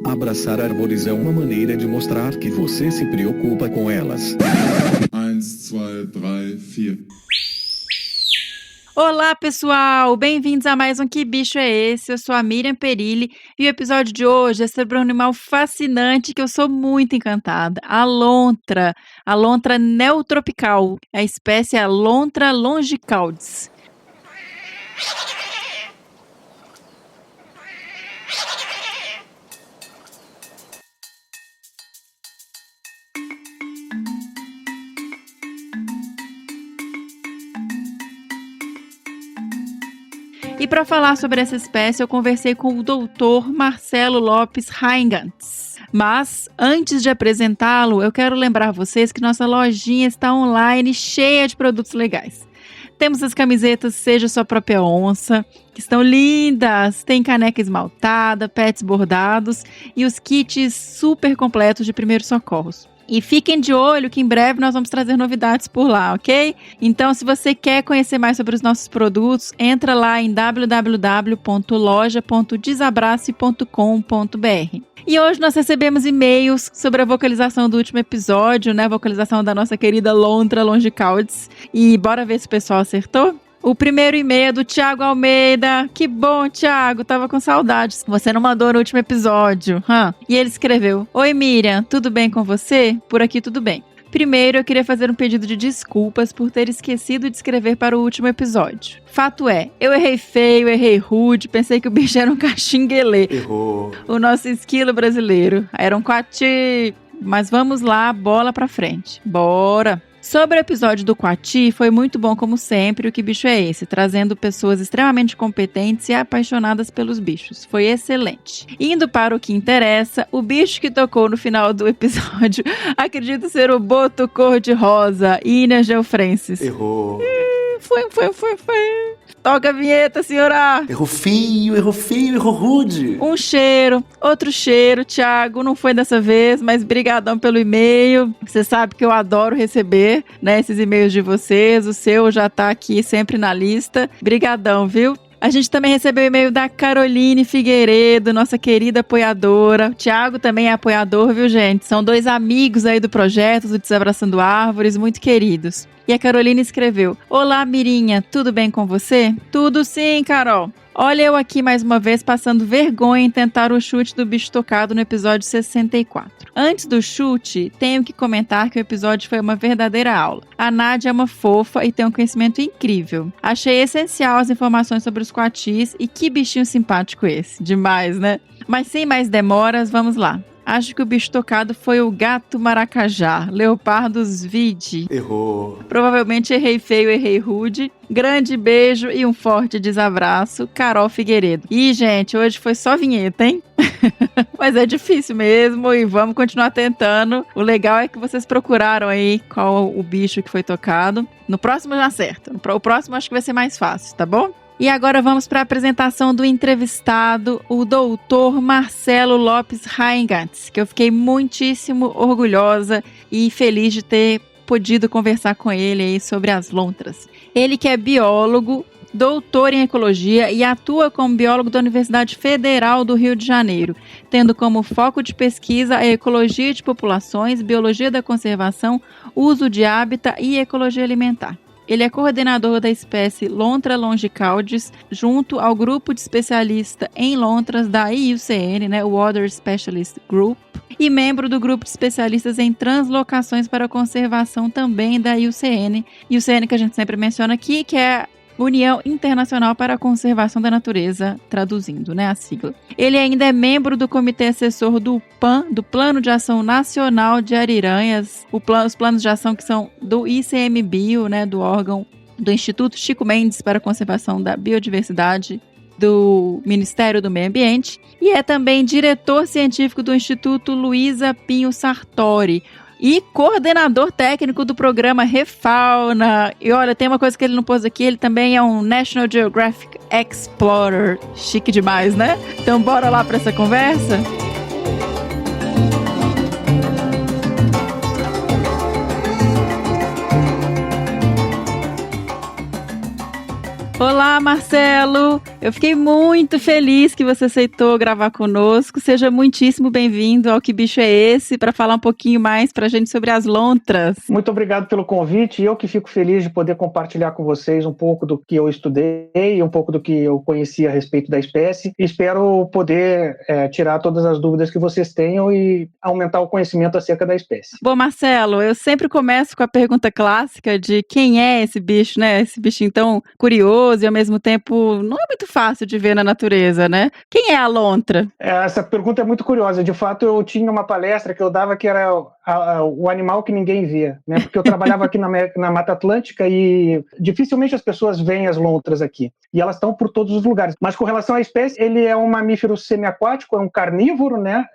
Abraçar árvores é uma maneira de mostrar que você se preocupa com elas. 1, 2, 3, 4. Olá, pessoal! Bem-vindos a mais um Que Bicho é Esse? Eu sou a Miriam Perilli e o episódio de hoje é sobre um animal fascinante que eu sou muito encantada, a lontra neotropical. A espécie é a Lontra longicaudes. E para falar sobre essa espécie, eu conversei com o doutor Marcelo Lopes Heingantz. Mas, antes de apresentá-lo, eu quero lembrar vocês que nossa lojinha está online cheia de produtos legais. Temos as camisetas Seja Sua Própria Onça, que estão lindas. Tem caneca esmaltada, pets bordados e os kits super completos de primeiros socorros. E fiquem de olho que em breve nós vamos trazer novidades por lá, ok? Então, se você quer conhecer mais sobre os nossos produtos, entra lá em www.loja.desabrace.com.br. E hoje nós recebemos e-mails sobre a vocalização do último episódio, né? A vocalização da nossa querida Lontra longicaudes. E bora ver se o pessoal acertou? O primeiro e-mail é do Thiago Almeida. Que bom, Thiago, tava com saudades. Você não mandou no último episódio. E ele escreveu: Oi, Miriam, tudo bem com você? Por aqui tudo bem. Primeiro, eu queria fazer um pedido de desculpas por ter esquecido de escrever para o último episódio. Fato é, eu errei feio, errei rude, pensei que o bicho era um caxinguelê. Errou. O nosso esquilo brasileiro. Era um coati. Mas vamos lá, bola pra frente. Bora! Sobre o episódio do Coati, foi muito bom como sempre o Que Bicho é Esse? Trazendo pessoas extremamente competentes e apaixonadas pelos bichos. Foi excelente. Indo para o que interessa, o bicho que tocou no final do episódio, acredito ser o boto cor-de-rosa, Inia Geofrensis. Errou. Foi. Toca a vinheta, senhora! Errou feio, errou rude. Um cheiro, outro cheiro, Thiago. Não foi dessa vez, mas brigadão pelo e-mail. Você sabe que eu adoro receber, né, esses e-mails de vocês. O seu já tá aqui sempre na lista. Brigadão, viu? A gente também recebeu o e-mail da Caroline Figueiredo, nossa querida apoiadora. O Thiago também é apoiador, viu, gente? São dois amigos aí do projeto, do Desabraçando Árvores, muito queridos. E a Caroline escreveu: Olá, Mirinha, tudo bem com você? Tudo sim, Carol. Olha eu aqui mais uma vez passando vergonha em tentar o chute do bicho tocado no episódio 64. Antes do chute, tenho que comentar que o episódio foi uma verdadeira aula. A Nádia é uma fofa e tem um conhecimento incrível. Achei essencial as informações sobre os coatis e que bichinho simpático esse. Demais, né? Mas sem mais demoras, vamos lá. Acho que o bicho tocado foi o gato maracajá, Leopardus vidi. Errou. Provavelmente errei feio, errei rude. Grande beijo e um forte desabraço, Carol Figueiredo. Ih, gente, hoje foi só vinheta, hein? Mas é difícil mesmo e vamos continuar tentando. O legal é que vocês procuraram aí qual o bicho que foi tocado. No próximo já acerta. O próximo acho que vai ser mais fácil, tá bom? E agora vamos para a apresentação do entrevistado, o doutor Marcelo Lopes Heingantz, que eu fiquei muitíssimo orgulhosa e feliz de ter podido conversar com ele aí sobre as lontras. Ele que é biólogo, doutor em ecologia e atua como biólogo da Universidade Federal do Rio de Janeiro, tendo como foco de pesquisa a ecologia de populações, biologia da conservação, uso de hábitat e ecologia alimentar. Ele é coordenador da espécie Lontra longicaudes, junto ao grupo de especialista em lontras da IUCN, né, o Other Specialist Group, e membro do grupo de especialistas em translocações para a conservação também da IUCN. IUCN que a gente sempre menciona aqui, que é União Internacional para a Conservação da Natureza, traduzindo, né, a sigla. Ele ainda é membro do comitê assessor do PAN, do Plano de Ação Nacional de Ariranhas, os planos de ação que são do ICMBio, né, do órgão do Instituto Chico Mendes para a Conservação da Biodiversidade do Ministério do Meio Ambiente, e é também diretor científico do Instituto Luiza Pinho Sartori, e coordenador técnico do programa Refauna. E olha, tem uma coisa que ele não pôs aqui, ele também é um National Geographic Explorer. Chique demais, né? Então bora lá para essa conversa? Olá, Marcelo! Eu fiquei muito feliz que você aceitou gravar conosco. Seja muitíssimo bem-vindo ao Que Bicho é Esse, para falar um pouquinho mais pra gente sobre as lontras. Muito obrigado pelo convite. Eu que fico feliz de poder compartilhar com vocês um pouco do que eu estudei e um pouco do que eu conheci a respeito da espécie. Espero poder tirar todas as dúvidas que vocês tenham e aumentar o conhecimento acerca da espécie. Bom, Marcelo, eu sempre começo com a pergunta clássica de quem é esse bicho, né? Esse bichinho tão curioso e ao mesmo tempo não é muito fácil de ver na natureza, né? Quem é a lontra? Essa pergunta é muito curiosa. De fato, eu tinha uma palestra que eu dava que era o animal que ninguém via, né? Porque eu trabalhava aqui na Mata Atlântica e dificilmente as pessoas veem as lontras aqui. E elas estão por todos os lugares. Mas com relação à espécie, ele é um mamífero semiaquático, é um carnívoro, né?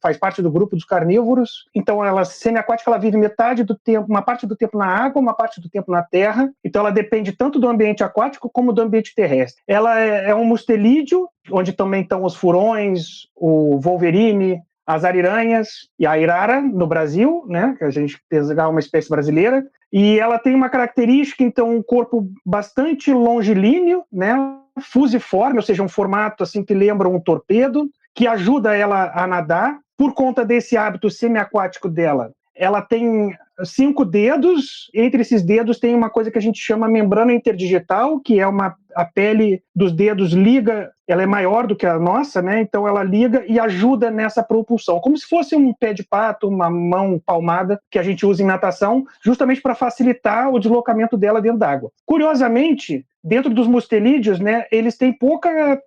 Faz parte do grupo dos carnívoros. Então, semiaquática, ela vive metade do tempo, uma parte do tempo na água, uma parte do tempo na terra. Então, ela depende tanto do ambiente aquático como do ambiente terrestre. Ela é um mustelídeo, onde também estão os furões, o wolverine, as ariranhas e a arara no Brasil, né, que a gente pegar uma espécie brasileira, e ela tem uma característica, então, um corpo bastante longilíneo, né, fusiforme, ou seja, um formato assim que lembra um torpedo, que ajuda ela a nadar. Por conta desse hábito semiaquático dela, ela tem 5 dedos. Entre esses dedos tem uma coisa que a gente chama membrana interdigital, que é a pele dos dedos liga, ela é maior do que a nossa, né? Então ela liga e ajuda nessa propulsão, como se fosse um pé de pato, uma mão palmada que a gente usa em natação, justamente para facilitar o deslocamento dela dentro d'água. Curiosamente, dentro dos mustelídeos, né, eles têm pouca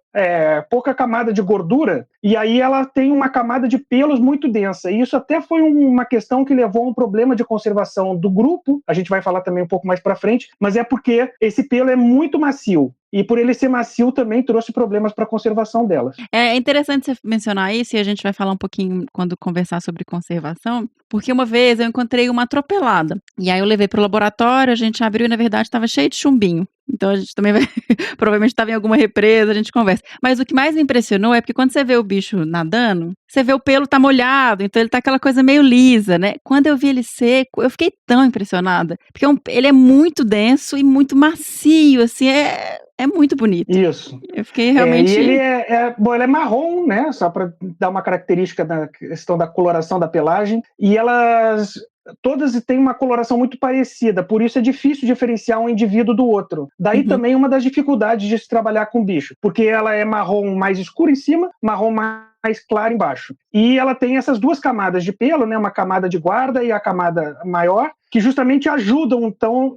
camada de gordura, e aí ela tem uma camada de pelos muito densa. E isso até foi uma questão que levou a um problema de conservação do grupo. A gente vai falar também um pouco mais para frente, mas é porque esse pelo é muito macio. E por ele ser macio também trouxe problemas para a conservação delas. É interessante você mencionar isso, e a gente vai falar um pouquinho quando conversar sobre conservação, porque uma vez eu encontrei uma atropelada. E aí eu levei para o laboratório, a gente abriu e na verdade estava cheio de chumbinho. Então a gente também vai, provavelmente estava em alguma represa, a gente conversa. Mas o que mais me impressionou é porque quando você vê o bicho nadando, você vê o pelo tá molhado, então ele tá aquela coisa meio lisa, né? Quando eu vi ele seco, eu fiquei tão impressionada. Porque ele é muito denso e muito macio, assim, é muito bonito. Isso. Eu fiquei realmente... E ele ele é marrom, né? Só para dar uma característica da questão da coloração da pelagem. E elas... todas têm uma coloração muito parecida, por isso é difícil diferenciar um indivíduo do outro. Daí também uma das dificuldades de se trabalhar com bicho, porque ela é marrom mais escuro em cima, marrom mais claro embaixo. E ela tem essas 2 camadas de pelo, né, uma camada de guarda e a camada maior, que justamente ajudam, então,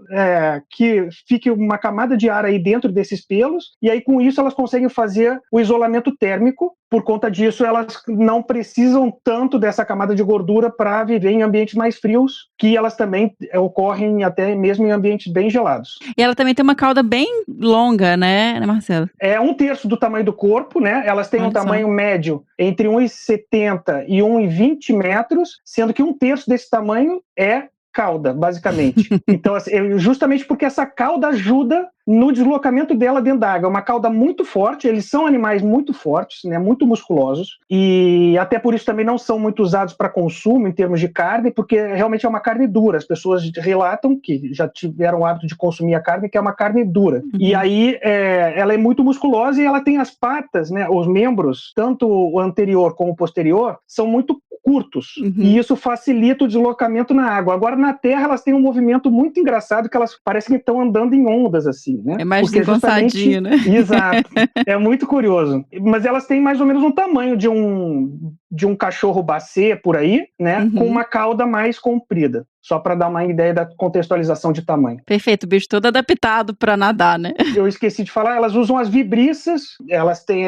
que fique uma camada de ar aí dentro desses pelos, e aí com isso elas conseguem fazer o isolamento térmico. Por conta disso, elas não precisam tanto dessa camada de gordura para viver em ambientes mais frios, que elas também ocorrem até mesmo em ambientes bem gelados. E ela também tem uma cauda bem longa, né, Marcelo? É 1/3 do tamanho do corpo, né? Elas têm um tamanho médio entre 1,70 e 1,20 metros, sendo que 1/3 desse tamanho é cauda, basicamente. Então, assim, justamente porque essa cauda ajuda no deslocamento dela dentro da água. É uma cauda muito forte, eles são animais muito fortes, né, muito musculosos, e até por isso também não são muito usados para consumo em termos de carne, porque realmente é uma carne dura. As pessoas relatam que já tiveram o hábito de consumir a carne, que é uma carne dura. E aí ela é muito musculosa e ela tem as patas, né, os membros, tanto o anterior como o posterior, são muito curtos, e isso facilita o deslocamento na água. Agora, na terra, elas têm um movimento muito engraçado, que elas parecem que estão andando em ondas, assim, né? É mais desengonçadinho, né? Exato. É muito curioso. Mas elas têm mais ou menos um tamanho de um cachorro bacê, por aí, né? Com uma cauda mais comprida. Só para dar uma ideia da contextualização de tamanho. Perfeito, o bicho todo adaptado para nadar, né? Eu esqueci de falar, elas usam as vibriças,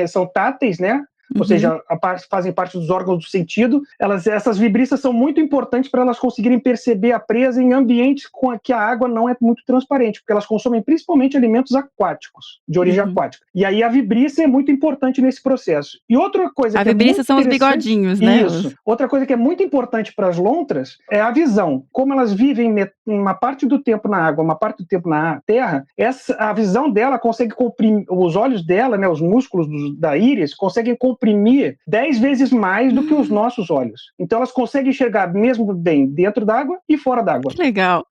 são táteis, né? Ou seja, fazem parte dos órgãos do sentido. Essas vibriças são muito importantes para elas conseguirem perceber a presa em ambientes com que a água não é muito transparente, porque elas consomem principalmente alimentos aquáticos, de origem aquática. E aí a vibrícia é muito importante nesse processo. E outra coisa... A vibrícia são os bigodinhos, né? Isso. Outra coisa que é muito importante para as lontras é a visão. Como elas vivem uma parte do tempo na água, uma parte do tempo na terra, a visão dela consegue comprimir, os olhos dela, né, os músculos da íris, conseguem comprimir oprimir 10 vezes mais do que os nossos olhos. Então elas conseguem enxergar mesmo bem dentro d'água e fora d'água. Que legal.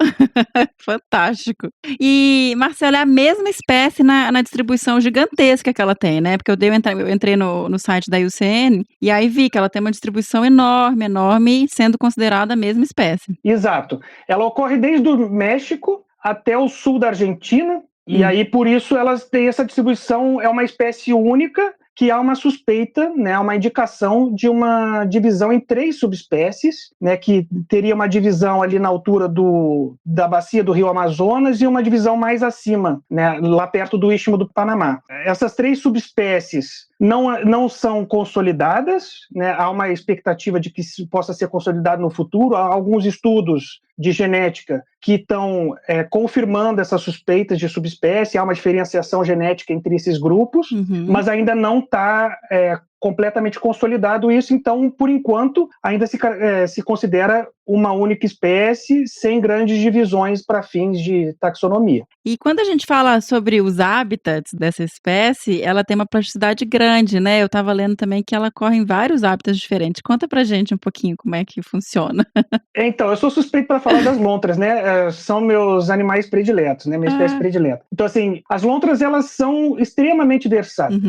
Fantástico. E, Marcelo, é a mesma espécie na distribuição gigantesca que ela tem, né? Porque eu entrei no site da IUCN e aí vi que ela tem uma distribuição enorme, sendo considerada a mesma espécie. Exato. Ela ocorre desde o México até o sul da Argentina, e aí por isso elas têm essa distribuição, é uma espécie única, que há uma suspeita, né, uma indicação de uma divisão em 3 subespécies, né, que teria uma divisão ali na altura da bacia do Rio Amazonas e uma divisão mais acima, né, lá perto do Istmo do Panamá. Essas 3 subespécies não são consolidadas, né, há uma expectativa de que isso possa ser consolidado no futuro, há alguns estudos de genética que estão confirmando essas suspeitas de subespécie, há uma diferenciação genética entre esses grupos, mas ainda não está completamente consolidado isso, então, por enquanto, ainda se considera uma única espécie, sem grandes divisões para fins de taxonomia. E quando a gente fala sobre os hábitats dessa espécie, ela tem uma plasticidade grande, né? Eu estava lendo também que ela corre em vários hábitats diferentes. Conta pra gente um pouquinho como é que funciona. Então, eu sou suspeito para falar das lontras, né? São meus animais prediletos, né? Minha espécie predileta. Então, assim, as lontras, elas são extremamente versáteis.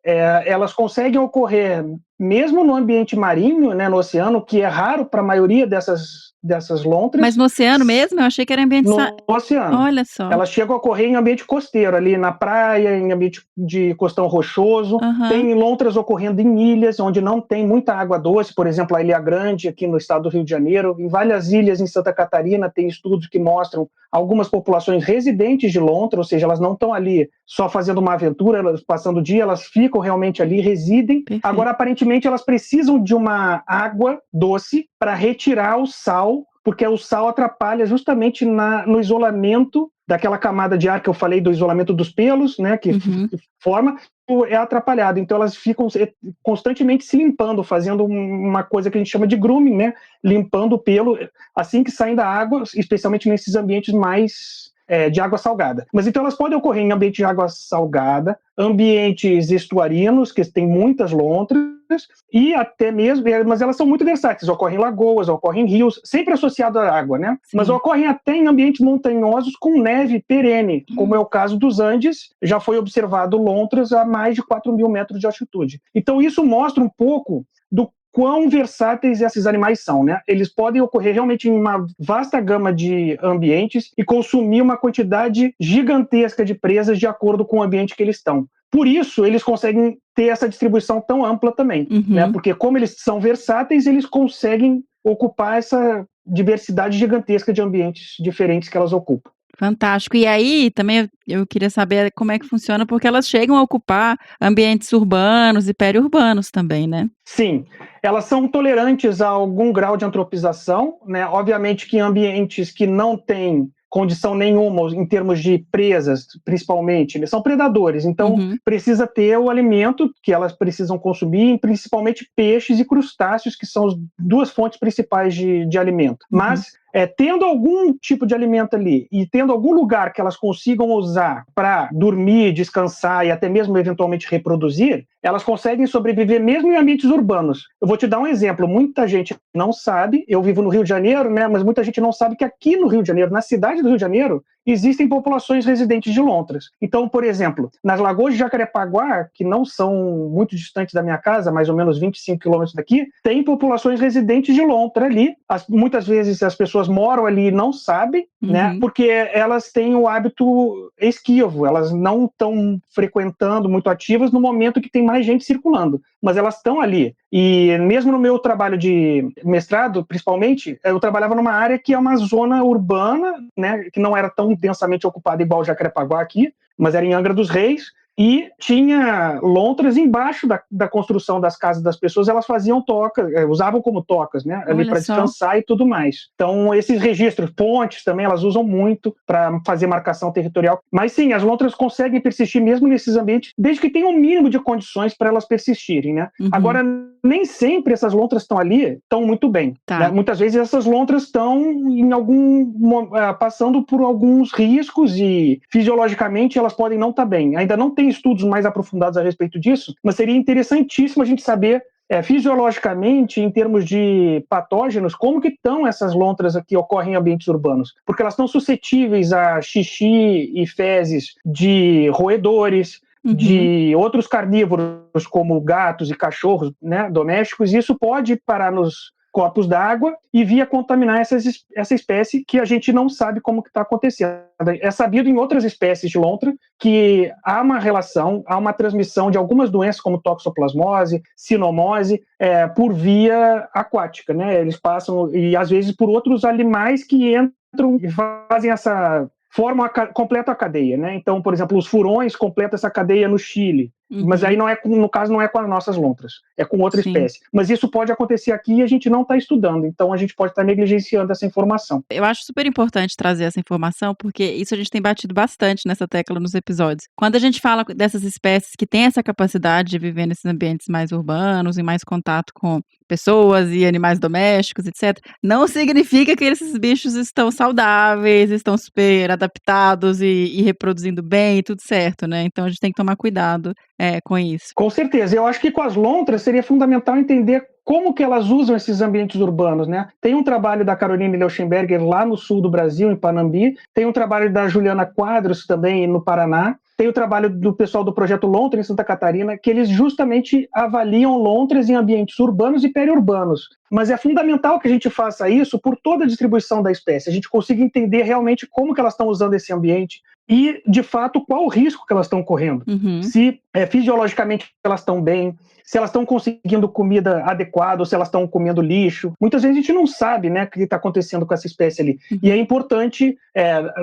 Elas conseguem ocorrer mesmo no ambiente marinho, né, no oceano, que é raro para a maioria dessas lontras. Mas no oceano mesmo? Eu achei que era ambiente... No oceano. Olha só. Elas chegam a ocorrer em ambiente costeiro, ali na praia, em ambiente de costão rochoso. Tem lontras ocorrendo em ilhas, onde não tem muita água doce, por exemplo, a Ilha Grande, aqui no estado do Rio de Janeiro. Em várias ilhas em Santa Catarina, tem estudos que mostram algumas populações residentes de lontra, ou seja, elas não estão ali só fazendo uma aventura, elas passando o dia, elas ficam realmente ali, residem. Perfeito. Agora, aparentemente, elas precisam de uma água doce para retirar o sal, porque o sal atrapalha justamente no isolamento daquela camada de ar que eu falei, do isolamento dos pelos, né, que forma, é atrapalhado. Então elas ficam constantemente se limpando, fazendo uma coisa que a gente chama de grooming, né, limpando o pelo assim que saem da água, especialmente nesses ambientes mais de água salgada. Mas então elas podem ocorrer em ambiente de água salgada, ambientes estuarinos, que tem muitas lontras, e até mesmo, mas elas são muito versáteis, ocorrem em lagoas, ocorrem em rios, sempre associado à água, né? Sim. Mas ocorrem até em ambientes montanhosos com neve perene, como é o caso dos Andes, já foi observado lontras a mais de 4.000 metros de altitude. Então isso mostra um pouco do quão versáteis esses animais são, né? Eles podem ocorrer realmente em uma vasta gama de ambientes e consumir uma quantidade gigantesca de presas de acordo com o ambiente que eles estão. Por isso, eles conseguem ter essa distribuição tão ampla também, né? Porque como eles são versáteis, eles conseguem ocupar essa diversidade gigantesca de ambientes diferentes que elas ocupam. Fantástico. E aí, também eu queria saber como é que funciona, porque elas chegam a ocupar ambientes urbanos e periurbanos também, né? Sim, elas são tolerantes a algum grau de antropização, né? Obviamente que em ambientes que não têm condição nenhuma em termos de presas, principalmente, eles são predadores, então precisa ter o alimento que elas precisam consumir, principalmente peixes e crustáceos, que são as 2 fontes principais de alimento. Mas tendo algum tipo de alimento ali e tendo algum lugar que elas consigam usar para dormir, descansar e até mesmo eventualmente reproduzir, elas conseguem sobreviver mesmo em ambientes urbanos. Eu vou te dar um exemplo, muita gente não sabe, eu vivo no Rio de Janeiro, né, mas muita gente não sabe que aqui no Rio de Janeiro, na cidade do Rio de Janeiro, existem populações residentes de lontras. Então, por exemplo, nas lagoas de Jacarepaguá, que não são muito distantes da minha casa, mais ou menos 25 quilômetros daqui, tem populações residentes de lontra ali. Muitas vezes as pessoas moram ali e não sabem, né? Porque elas têm o hábito esquivo, elas não estão frequentando, muito ativas no momento que tem mais gente circulando, mas elas estão ali. E mesmo no meu trabalho de mestrado, principalmente, eu trabalhava numa área que é uma zona urbana, né? Que não era tão densamente ocupada igual Jacarepaguá aqui, mas era em Angra dos Reis, e tinha lontras embaixo da construção das casas das pessoas, elas faziam tocas, usavam como tocas, né, ali para descansar e tudo mais. Então, esses registros, pontes também, elas usam muito para fazer marcação territorial. Mas sim, as lontras conseguem persistir mesmo nesses ambientes, desde que tenham um mínimo de condições para elas persistirem, né? Agora, nem sempre essas lontras estão ali, estão muito bem. Né? Muitas vezes essas lontras estão passando por alguns riscos e fisiologicamente elas podem não estar bem. Ainda não tem estudos mais aprofundados a respeito disso, mas seria interessantíssimo a gente saber fisiologicamente, em termos de patógenos, como que estão essas lontras que ocorrem em ambientes urbanos? Porque elas estão suscetíveis a xixi e fezes de roedores, de outros carnívoros, como gatos e cachorros, né, domésticos, e isso pode parar nos corpos d'água e vir a contaminar essa espécie que a gente não sabe como que está acontecendo. É sabido em outras espécies de lontra que há uma relação, há uma transmissão de algumas doenças como toxoplasmose, sinomose, por via aquática, né? Eles passam, e às vezes por outros animais que entram e fazem formam completam a cadeia, né? Então, por exemplo, os furões completam essa cadeia no Chile. Mas aí no caso não é com as nossas lontras, é com outra espécie. Mas isso pode acontecer aqui e a gente não está estudando, então a gente pode estar negligenciando essa informação. Eu acho super importante trazer essa informação, porque isso a gente tem batido bastante nessa tecla nos episódios. Quando a gente fala dessas espécies que têm essa capacidade de viver nesses ambientes mais urbanos, em mais contato com pessoas e animais domésticos, etc., não significa que esses bichos estão saudáveis, estão super adaptados e reproduzindo bem e tudo certo, né? Então a gente tem que tomar cuidado com isso. Com certeza. Eu acho que com as lontras seria fundamental entender como que elas usam esses ambientes urbanos, né? Tem um trabalho da Caroline Leuschenberger lá no sul do Brasil, em Panambi, tem um trabalho da Juliana Quadros também no Paraná, tem o trabalho do pessoal do Projeto Lontra em Santa Catarina, que eles justamente avaliam lontras em ambientes urbanos e periurbanos. Mas é fundamental que a gente faça isso por toda a distribuição da espécie, a gente consiga entender realmente como que elas estão usando esse ambiente e, de fato, qual o risco que elas estão correndo. Se fisiologicamente elas estão bem, se elas estão conseguindo comida adequada ou se elas estão comendo lixo. Muitas vezes a gente não sabe, né, o que está acontecendo com essa espécie ali. E é importante,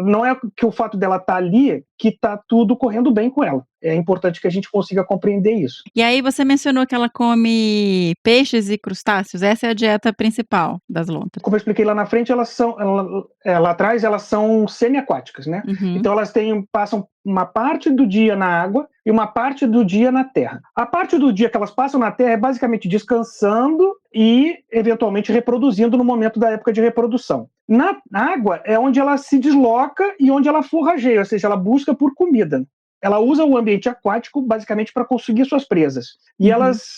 não é que o fato dela estar ali que está tudo correndo bem com ela. É importante que a gente consiga compreender isso. E aí você mencionou que ela come peixes e crustáceos. Essa é a dieta principal das lontras. Como eu expliquei lá na frente, lá atrás elas são semiaquáticas, né? Então elas passam uma parte do dia na água e uma parte do dia na terra. A parte do dia que elas passam na terra é basicamente descansando e, eventualmente, reproduzindo no momento da época de reprodução. Na água é onde ela se desloca e onde ela forrageia, ou seja, ela busca por comida. Ela usa o ambiente aquático basicamente para conseguir suas presas. E elas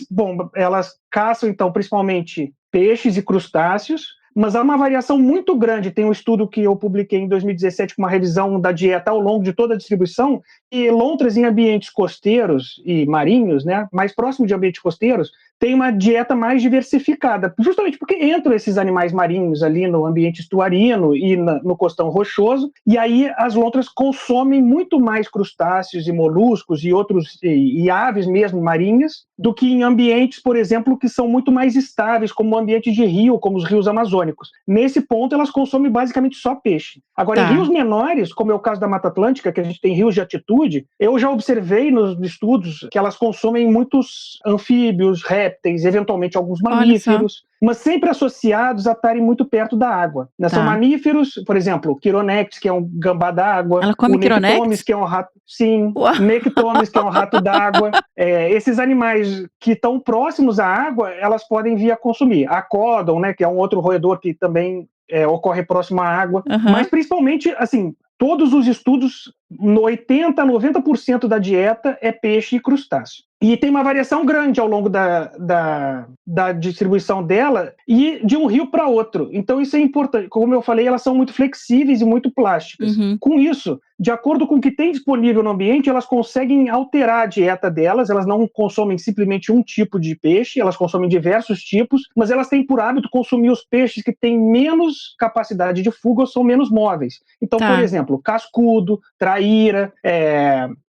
caçam, então, principalmente peixes e crustáceos, mas há uma variação muito grande. Tem um estudo que eu publiquei em 2017 com uma revisão da dieta ao longo de toda a distribuição, e lontras em ambientes costeiros e marinhos, né, mais próximo de ambientes costeiros, tem uma dieta mais diversificada, justamente porque entram esses animais marinhos ali no ambiente estuarino e no costão rochoso, e aí as lontras consomem muito mais crustáceos e moluscos e outros e aves mesmo marinhas do que em ambientes, por exemplo, que são muito mais estáveis, como o ambiente de rio, como os rios amazônicos. Nesse ponto, elas consomem basicamente só peixe. Agora, em rios menores, como é o caso da Mata Atlântica, que a gente tem rios de altitude, eu já observei nos estudos que elas consomem muitos anfíbios, répteis, eventualmente alguns mamíferos, mas sempre associados a estarem muito perto da água. São mamíferos, por exemplo, Chironex, que é um gambá d'água. Ela come o Nectomes, que é um rato... Sim, Nectomes, que é um rato d'água. Esses animais que estão próximos à água, elas podem vir a consumir. A Códon, né, que é um outro roedor que também ocorre próximo à água. Mas, principalmente, assim, todos os estudos, 80% a 90% da dieta é peixe e crustáceo. E tem uma variação grande ao longo da distribuição dela e de um rio para outro. Então isso é importante. Como eu falei, elas são muito flexíveis e muito plásticas. Com isso, de acordo com o que tem disponível no ambiente, elas conseguem alterar a dieta delas. Elas não consomem simplesmente um tipo de peixe, elas consomem diversos tipos, mas elas têm por hábito consumir os peixes que têm menos capacidade de fuga ou são menos móveis. Então, por exemplo, cascudo, traíra,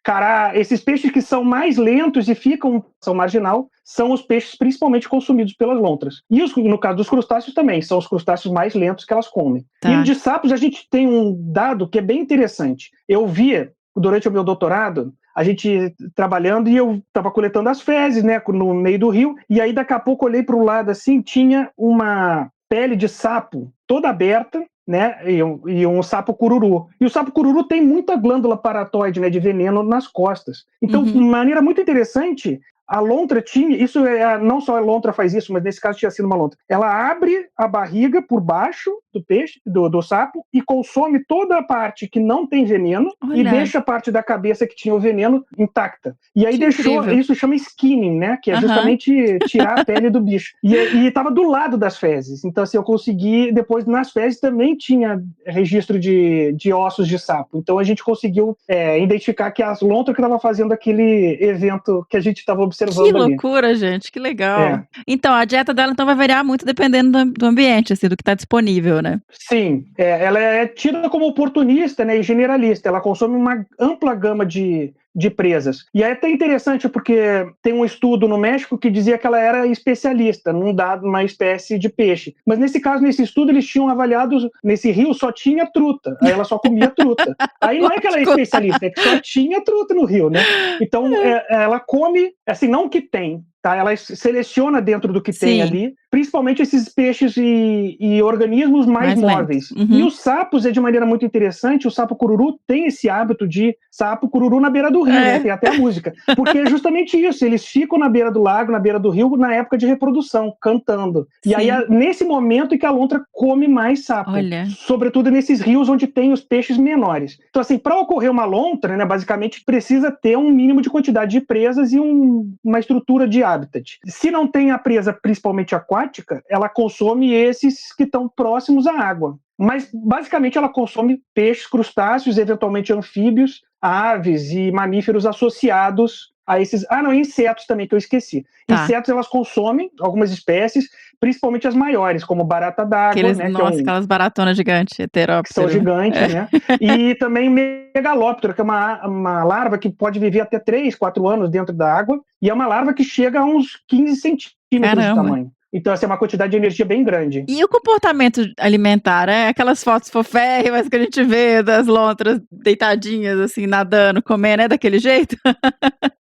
cará, esses peixes que são mais lentos e ficam são marginal, são os peixes principalmente consumidos pelas lontras. E no caso dos crustáceos também, são os crustáceos mais lentos que elas comem. E de sapos a gente tem um dado que é bem interessante. Eu via, durante o meu doutorado, a gente trabalhando e eu estava coletando as fezes, né, no meio do rio, e aí daqui a pouco olhei para o lado assim, tinha uma pele de sapo toda aberta, né, e um sapo cururu. E o sapo cururu tem muita glândula paratoide, né, de veneno nas costas. Então, de maneira muito interessante, A lontra tinha, isso não só a lontra faz isso, mas nesse caso tinha sido uma lontra. Ela abre a barriga por baixo do peixe, do sapo, e consome toda a parte que não tem veneno e Olha. deixa a parte da cabeça que tinha o veneno intacta. E aí Que deixou, incrível. isso chama skinning, né? Que é Aham. justamente tirar a pele do bicho. E estava do lado das fezes. Então, assim, eu consegui, depois nas fezes também tinha registro de ossos de sapo. Então a gente conseguiu identificar que as lontras que estavam fazendo aquele evento que a gente estava observando Que ali. loucura, gente, que legal. É. Então, a dieta dela então vai variar muito dependendo do ambiente, assim, do que está disponível, né? Sim, ela é tida como oportunista, né, e generalista. Ela consome uma ampla gama de presas. E é até interessante porque tem um estudo no México que dizia que ela era especialista numa espécie de peixe. Mas nesse caso, nesse estudo, eles tinham avaliado, nesse rio só tinha truta. Aí ela só comia truta. Aí não é que ela é especialista, é que só tinha truta no rio, né? Então, ela come, assim, não o que tem, tá? Ela seleciona dentro do que tem ali, principalmente esses peixes e organismos mais móveis. Uhum. E os sapos, de maneira muito interessante, o sapo cururu tem esse hábito de sapo cururu na beira do rio, né? Tem até a música. Porque é justamente isso, eles ficam na beira do lago, na beira do rio, na época de reprodução, cantando. E aí, nesse momento em que a lontra come mais sapo. Olha. Sobretudo nesses rios onde tem os peixes menores. Então, assim, para ocorrer uma lontra, né, basicamente precisa ter um mínimo de quantidade de presas e uma estrutura de habitat. Se não tem a presa principalmente aquática, ela consome esses que estão próximos à água. Mas, basicamente, ela consome peixes, crustáceos, eventualmente anfíbios, aves e mamíferos associados a esses... insetos também, que eu esqueci. Tá. Insetos, elas consomem algumas espécies, principalmente as maiores, como barata d'água, né? Aquelas baratonas gigantes, heterópteras. Que são gigantes, né? E também megalóptero, que é uma larva que pode viver até 3, 4 anos dentro da água, e é uma larva que chega a uns 15 centímetros de tamanho. Então, essa é uma quantidade de energia bem grande. E o comportamento alimentar, aquelas fotos foférrimas que a gente vê das lontras deitadinhas, assim, nadando, comendo, é daquele jeito?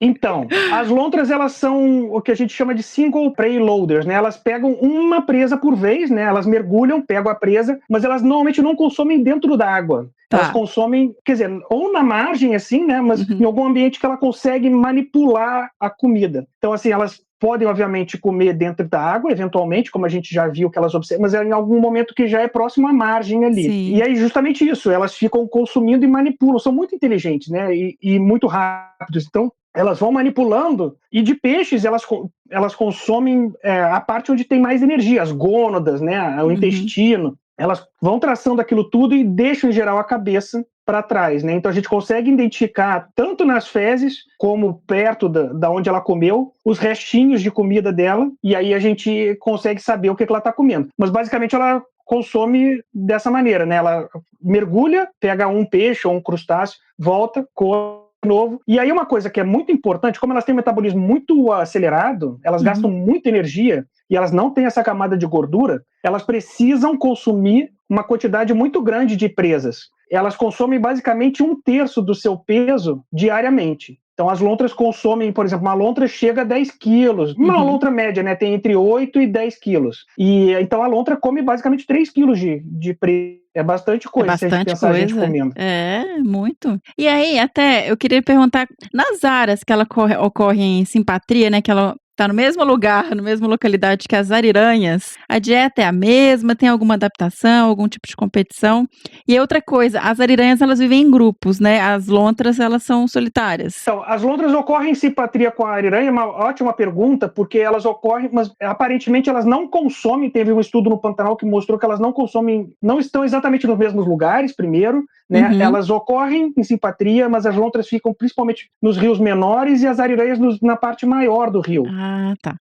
Então, as lontras, elas são o que a gente chama de single prey loaders, né? Elas pegam uma presa por vez, né? Elas mergulham, pegam a presa, mas elas normalmente não consomem dentro da água. Tá. Elas consomem, quer dizer, ou na margem, assim, né? Mas em algum ambiente que ela consegue manipular a comida. Então, assim, elas podem, obviamente, comer dentro da água, eventualmente, como a gente já viu que elas observam, mas é em algum momento que já é próximo à margem ali. Sim. E aí, justamente isso, elas ficam consumindo e manipulam, são muito inteligentes, né? E muito rápidos. Então, elas vão manipulando, e de peixes elas consomem a parte onde tem mais energia, as gônadas, né? O intestino. Elas vão traçando aquilo tudo e deixam, em geral, a cabeça para trás, né? Então a gente consegue identificar, tanto nas fezes, como perto da onde ela comeu, os restinhos de comida dela, e aí a gente consegue saber o que ela está comendo. Mas, basicamente, ela consome dessa maneira, né? Ela mergulha, pega um peixe ou um crustáceo, volta, come novo. E aí uma coisa que é muito importante, como elas têm um metabolismo muito acelerado, elas gastam muita energia e elas não têm essa camada de gordura, elas precisam consumir uma quantidade muito grande de presas. Elas consomem basicamente 1/3 do seu peso diariamente. Então as lontras consomem, por exemplo, uma lontra chega a 10 quilos. Uma lontra média, né? Tem entre 8 e 10 quilos. E então a lontra come basicamente 3 quilos de presa. É bastante coisa, se a gente pensar a gente comendo. É, muito. E aí, até, eu queria perguntar, nas áreas que ela ocorre em simpatria, né, que ela tá no mesmo lugar, na mesma localidade que as ariranhas, a dieta é a mesma, tem alguma adaptação, algum tipo de competição? E outra coisa, as ariranhas, elas vivem em grupos, né? As lontras, elas são solitárias. Então, as lontras ocorrem em simpatria com a ariranha, uma ótima pergunta, porque elas ocorrem, mas aparentemente elas não consomem, teve um estudo no Pantanal que mostrou que elas não consomem, não estão exatamente nos mesmos lugares, primeiro, né? Elas ocorrem em simpatria, mas as lontras ficam principalmente nos rios menores e as ariranhas na parte maior do rio. Ah, tá.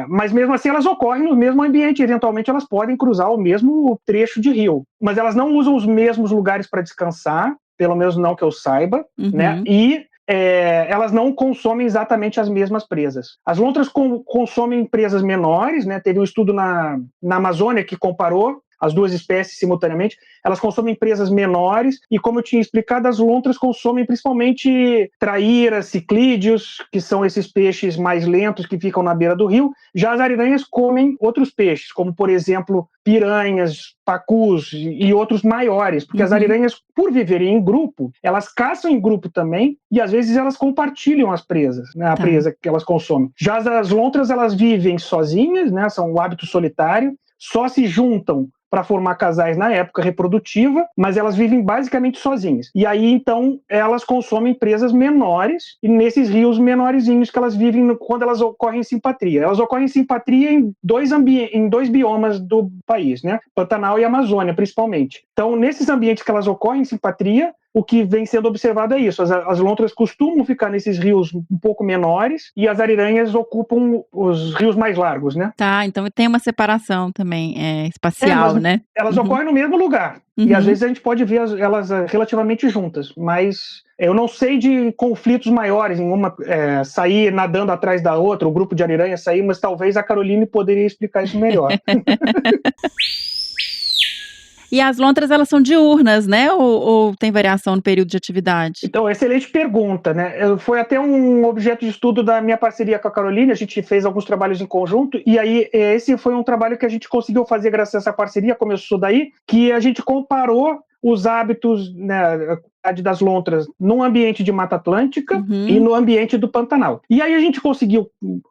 Mas mesmo assim elas ocorrem no mesmo ambiente, eventualmente elas podem cruzar o mesmo trecho de rio, mas elas não usam os mesmos lugares para descansar, pelo menos não que eu saiba, né? E elas não consomem exatamente as mesmas presas. As lontras consomem presas menores, né? Teve um estudo na Amazônia que comparou as duas espécies simultaneamente, elas consomem presas menores e, como eu tinha explicado, as lontras consomem principalmente traíras, ciclídeos, que são esses peixes mais lentos que ficam na beira do rio. Já as ariranhas comem outros peixes, como, por exemplo, piranhas, pacus e outros maiores, porque as ariranhas, por viverem em grupo, elas caçam em grupo também e às vezes elas compartilham as presas, né, a presa que elas consomem. Já as lontras, elas vivem sozinhas, né, são um hábito solitário, só se juntam para formar casais na época reprodutiva, mas elas vivem basicamente sozinhas. E aí, então, elas consomem presas menores, e nesses rios menorzinhos que elas vivem quando elas ocorrem em simpatria. Elas ocorrem em simpatria em dois biomas do país, né? Pantanal e Amazônia, principalmente. Então, nesses ambientes que elas ocorrem em simpatria, o que vem sendo observado é isso. As lontras costumam ficar nesses rios um pouco menores e as ariranhas ocupam os rios mais largos, né? Tá, então tem uma separação também espacial, né? Elas ocorrem no mesmo lugar. E às vezes a gente pode ver elas relativamente juntas, mas eu não sei de conflitos maiores em uma sair nadando atrás da outra, o grupo de ariranha sair, mas talvez a Caroline poderia explicar isso melhor. E as lontras, elas são diurnas, né? Ou tem variação no período de atividade? Então, excelente pergunta, né? Foi até um objeto de estudo da minha parceria com a Caroline, a gente fez alguns trabalhos em conjunto, e aí esse foi um trabalho que a gente conseguiu fazer graças a essa parceria, começou daí, que a gente comparou os hábitos, né, das lontras no ambiente de Mata Atlântica e no ambiente do Pantanal. E aí a gente conseguiu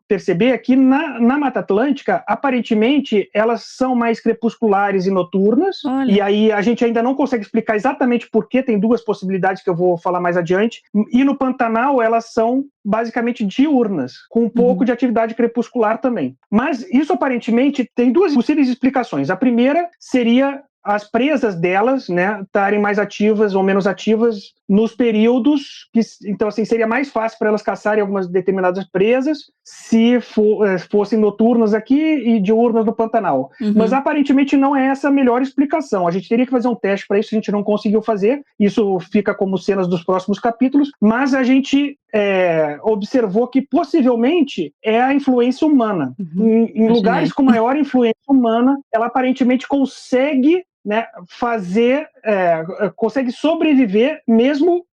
perceber que na Mata Atlântica, aparentemente, elas são mais crepusculares e noturnas. Olha. E aí a gente ainda não consegue explicar exatamente por quê, tem duas possibilidades que eu vou falar mais adiante. E no Pantanal, elas são basicamente diurnas, com um pouco de atividade crepuscular também. Mas isso aparentemente tem duas possíveis explicações. A primeira seria as presas delas, né, estarem mais ativas ou menos ativas nos períodos que, então, assim, seria mais fácil para elas caçarem algumas determinadas presas se fossem noturnas aqui e diurnas no Pantanal. Mas aparentemente não é essa a melhor explicação. A gente teria que fazer um teste para isso, a gente não conseguiu fazer. Isso fica como cenas dos próximos capítulos, mas a gente observou que possivelmente é a influência humana. Em lugares com maior influência humana, ela aparentemente consegue, né, consegue sobreviver mesmo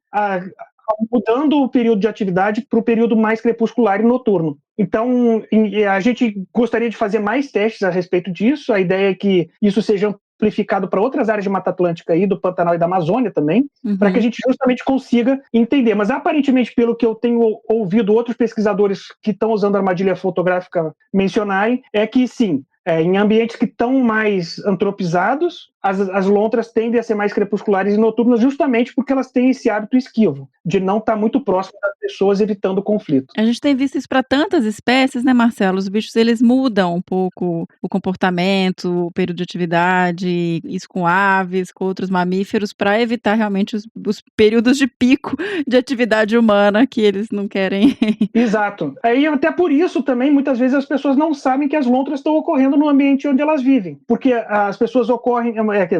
mudando o período de atividade para o período mais crepuscular e noturno. Então, a gente gostaria de fazer mais testes a respeito disso. A ideia é que isso seja amplificado para outras áreas de Mata Atlântica e do Pantanal e da Amazônia também, para que a gente justamente consiga entender. Mas, aparentemente, pelo que eu tenho ouvido outros pesquisadores que estão usando a armadilha fotográfica mencionarem, é que sim, em ambientes que estão mais antropizados, as lontras tendem a ser mais crepusculares e noturnas justamente porque elas têm esse hábito esquivo, de não estar muito próximo das pessoas, evitando o conflito. A gente tem visto isso para tantas espécies, né, Marcelo? Os bichos, eles mudam um pouco o comportamento, o período de atividade, isso com aves, com outros mamíferos, para evitar realmente os períodos de pico de atividade humana que eles não querem. Exato. Aí até por isso também, muitas vezes as pessoas não sabem que as lontras estão ocorrendo no ambiente onde elas vivem, porque as pessoas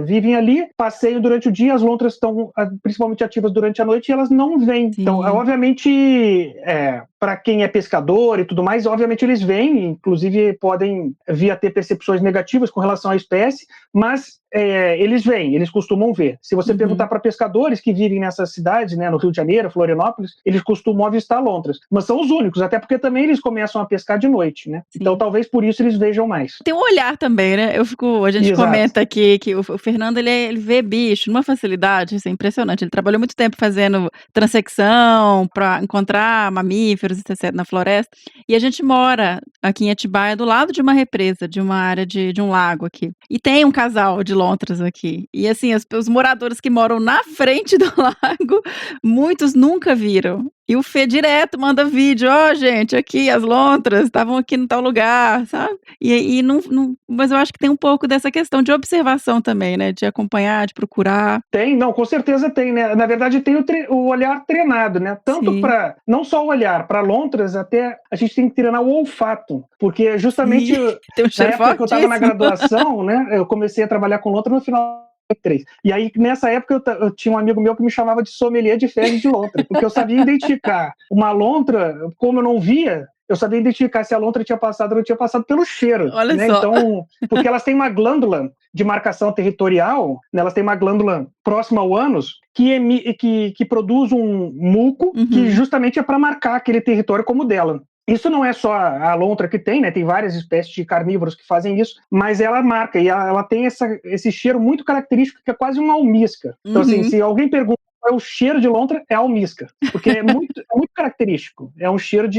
vivem ali, passeiam durante o dia, as lontras estão principalmente ativas durante a noite e elas não vêm. Sim. Então, obviamente, para quem é pescador e tudo mais, obviamente eles vêm, inclusive podem vir a ter percepções negativas com relação à espécie, mas eles costumam ver. Se você perguntar para pescadores que vivem nessas cidades, né, no Rio de Janeiro, Florianópolis, eles costumam avistar lontras, mas são os únicos, até porque também eles começam a pescar de noite, né? Sim. Então talvez por isso eles vejam mais. Tem um olhar também, né? A gente comenta aqui que o Fernando, ele vê bicho numa facilidade, isso é impressionante. Ele trabalhou muito tempo fazendo transecção para encontrar mamíferos, etc., na floresta, e a gente mora aqui em Atibaia, do lado de uma represa, de uma área de um lago aqui, e tem um casal de lontras aqui, e assim, os moradores que moram na frente do lago, muitos nunca viram. E o Fê direto manda vídeo, gente, aqui as lontras estavam aqui no tal lugar, sabe? Mas eu acho que tem um pouco dessa questão de observação também, né? De acompanhar, de procurar. Com certeza tem, né? Na verdade tem o olhar treinado, né? Tanto para, não só o olhar, para lontras, até a gente tem que treinar o olfato, porque justamente na época que eu estava na graduação, né? Eu comecei a trabalhar com lontra no final 3. E aí, nessa época, eu tinha um amigo meu que me chamava de sommelier de fezes de lontra, porque eu sabia identificar uma lontra, como eu não via, eu sabia identificar se a lontra tinha passado ou não tinha passado pelo cheiro. Olha né? só. Então, porque elas têm uma glândula de marcação territorial, né, elas têm uma glândula próxima ao ânus que produz um muco que justamente é para marcar aquele território como dela. Isso não é só a lontra que tem, né? Tem várias espécies de carnívoros que fazem isso, mas ela marca e ela tem esse cheiro muito característico que é quase uma almíscar. Então, assim, se alguém pergunta qual é o cheiro de lontra, é almíscar, porque é muito característico. É um cheiro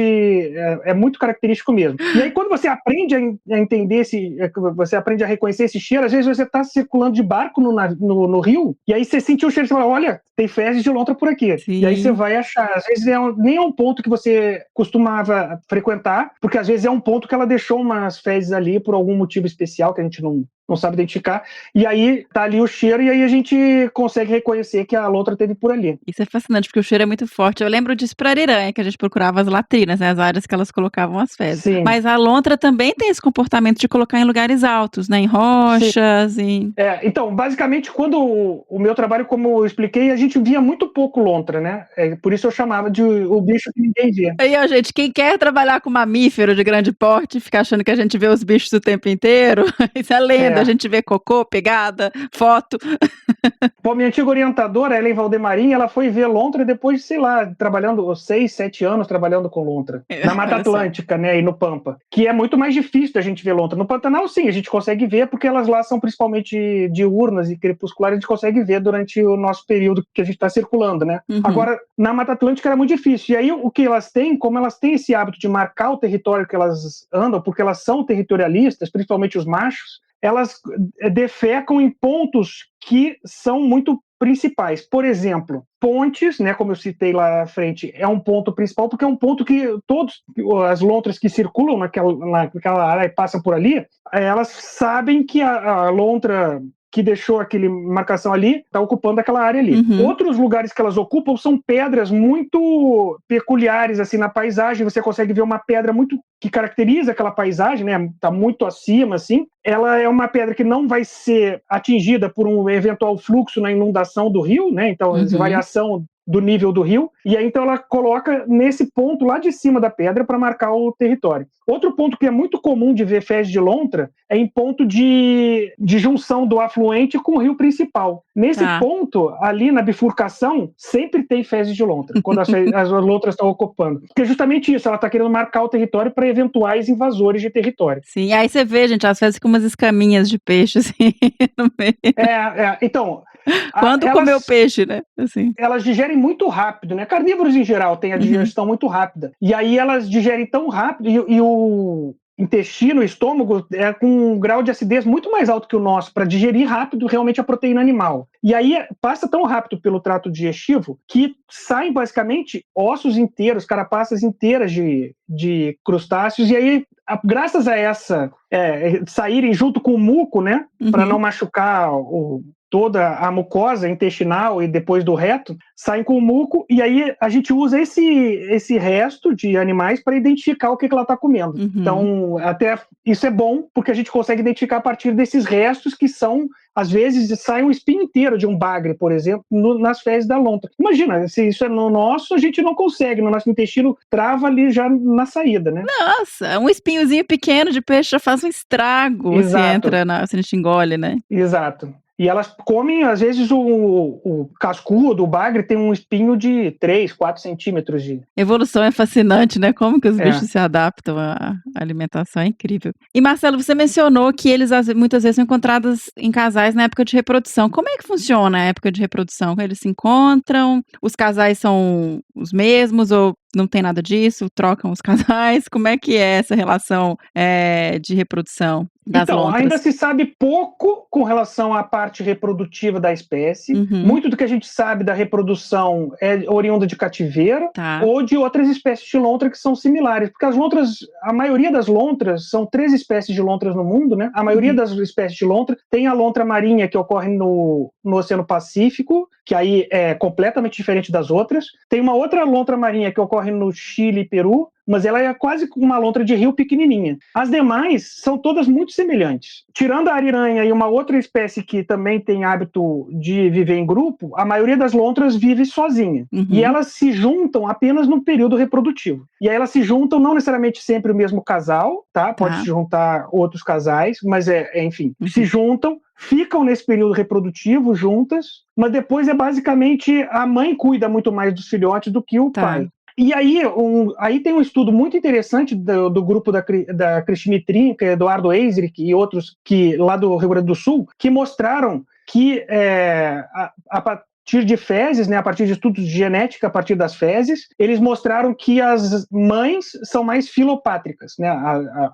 é muito característico mesmo. E aí, quando você aprende a entender você aprende a reconhecer esse cheiro, às vezes você está circulando de barco no rio, e aí você sente o cheiro e fala, olha, tem fezes de lontra por aqui. Sim. E aí você vai achar. Às vezes nem é um ponto que você costumava frequentar, porque às vezes é um ponto que ela deixou umas fezes ali por algum motivo especial que a gente não sabe identificar, e aí tá ali o cheiro, e aí a gente consegue reconhecer que a lontra teve por ali. Isso é fascinante, porque o cheiro é muito forte. Eu lembro disso pra ariranha, que a gente procurava as latrinas, né, as áreas que elas colocavam as fezes. Sim. Mas a lontra também tem esse comportamento de colocar em lugares altos, né, em rochas. Então, basicamente, quando o meu trabalho, como eu expliquei, a gente via muito pouco lontra, né? Por isso eu chamava de o bicho que ninguém via. Aí, ó, gente, quem quer trabalhar com mamífero de grande porte, fica achando que a gente vê os bichos o tempo inteiro, isso é lenda. A gente vê cocô, pegada, foto. Pô, minha antiga orientadora, Ellen Valdemarim, ela foi ver lontra depois de, sei lá, trabalhando 6, 7 anos trabalhando com lontra. Na Mata Atlântica, né, e no Pampa. Que é muito mais difícil da gente ver lontra. No Pantanal, sim, a gente consegue ver, porque elas lá são principalmente diurnas e crepusculares, a gente consegue ver durante o nosso período que a gente está circulando, né? Agora, na Mata Atlântica era muito difícil. E aí, o que elas têm, como elas têm esse hábito de marcar o território que elas andam, porque elas são territorialistas, principalmente os machos, elas defecam em pontos que são muito principais. Por exemplo, pontes, né, como eu citei lá à frente, é um ponto principal, porque é um ponto que todas as lontras que circulam naquela área e passam por ali, elas sabem que a lontra que deixou aquele marcação ali, está ocupando aquela área ali. Outros lugares que elas ocupam são pedras muito peculiares assim na paisagem. Você consegue ver uma pedra muito que caracteriza aquela paisagem, né? Tá muito acima, assim. Ela é uma pedra que não vai ser atingida por um eventual fluxo na inundação do rio, né? Então, essa variação do nível do rio, e aí então ela coloca nesse ponto lá de cima da pedra para marcar o território. Outro ponto que é muito comum de ver fezes de lontra é em ponto de junção do afluente com o rio principal. Nesse ponto, ali na bifurcação, sempre tem fezes de lontra, quando as lontras estão ocupando. Porque é justamente isso, ela está querendo marcar o território para eventuais invasores de território. Sim, aí você vê, gente, as fezes com umas escaminhas de peixe, assim, no meio. Então... Quando comeu peixe, né? Assim. Elas digerem muito rápido, né? Carnívoros em geral têm a digestão muito rápida. E aí elas digerem tão rápido e o intestino, o estômago, é com um grau de acidez muito mais alto que o nosso para digerir rápido realmente a proteína animal. E aí passa tão rápido pelo trato digestivo que saem basicamente ossos inteiros, carapaças inteiras de crustáceos, e aí graças a essa saírem junto com o muco, né, para não machucar toda a mucosa intestinal e depois do reto, saem com o muco, e aí a gente usa esse resto de animais para identificar o que ela está comendo. Então, até isso é bom, porque a gente consegue identificar a partir desses restos que são, às vezes, sai um espinho inteiro de um bagre, por exemplo, nas fezes da lontra. Imagina, se isso é no nosso, a gente não consegue, no nosso intestino trava ali já na saída, né? Nossa, um espinhozinho pequeno de peixe já faz um estrago. Exato. Se a gente engole, né? Exato. E elas comem, às vezes, o cascudo, o bagre, tem um espinho de 3, 4 centímetros de... Evolução é fascinante, né? Como que os bichos se adaptam à alimentação, é incrível. E, Marcelo, você mencionou que eles muitas vezes são encontrados em casais na época de reprodução. Como é que funciona a época de reprodução? Eles se encontram? Os casais são os mesmos ou não tem nada disso? Trocam os casais? Como é que é essa relação de reprodução das lontras? Ainda se sabe pouco com relação à parte reprodutiva da espécie. Muito do que a gente sabe da reprodução é oriunda de cativeiro ou de outras espécies de lontra que são similares. Porque as lontras, a maioria das lontras, são 3 espécies de lontras no mundo, né? A maioria das espécies de lontra tem a lontra marinha, que ocorre no Oceano Pacífico, que aí é completamente diferente das outras. Tem uma outra lontra marinha que ocorre no Chile e Peru, mas ela é quase uma lontra de rio pequenininha. As demais são todas muito semelhantes. Tirando a ariranha e uma outra espécie que também tem hábito de viver em grupo, a maioria das lontras vive sozinha. E elas se juntam apenas no período reprodutivo. E aí elas se juntam não necessariamente sempre o mesmo casal, tá? Pode se juntar outros casais, mas enfim, se juntam, ficam nesse período reprodutivo juntas, mas depois é basicamente a mãe cuida muito mais dos filhotes do que o pai. E aí, aí tem um estudo muito interessante do grupo da Christine Trinca, Eduardo Eisrich e outros lá do Rio Grande do Sul, que mostraram que a partir de fezes, né, a partir de estudos de genética, a partir das fezes, eles mostraram que as mães são mais filopátricas, né,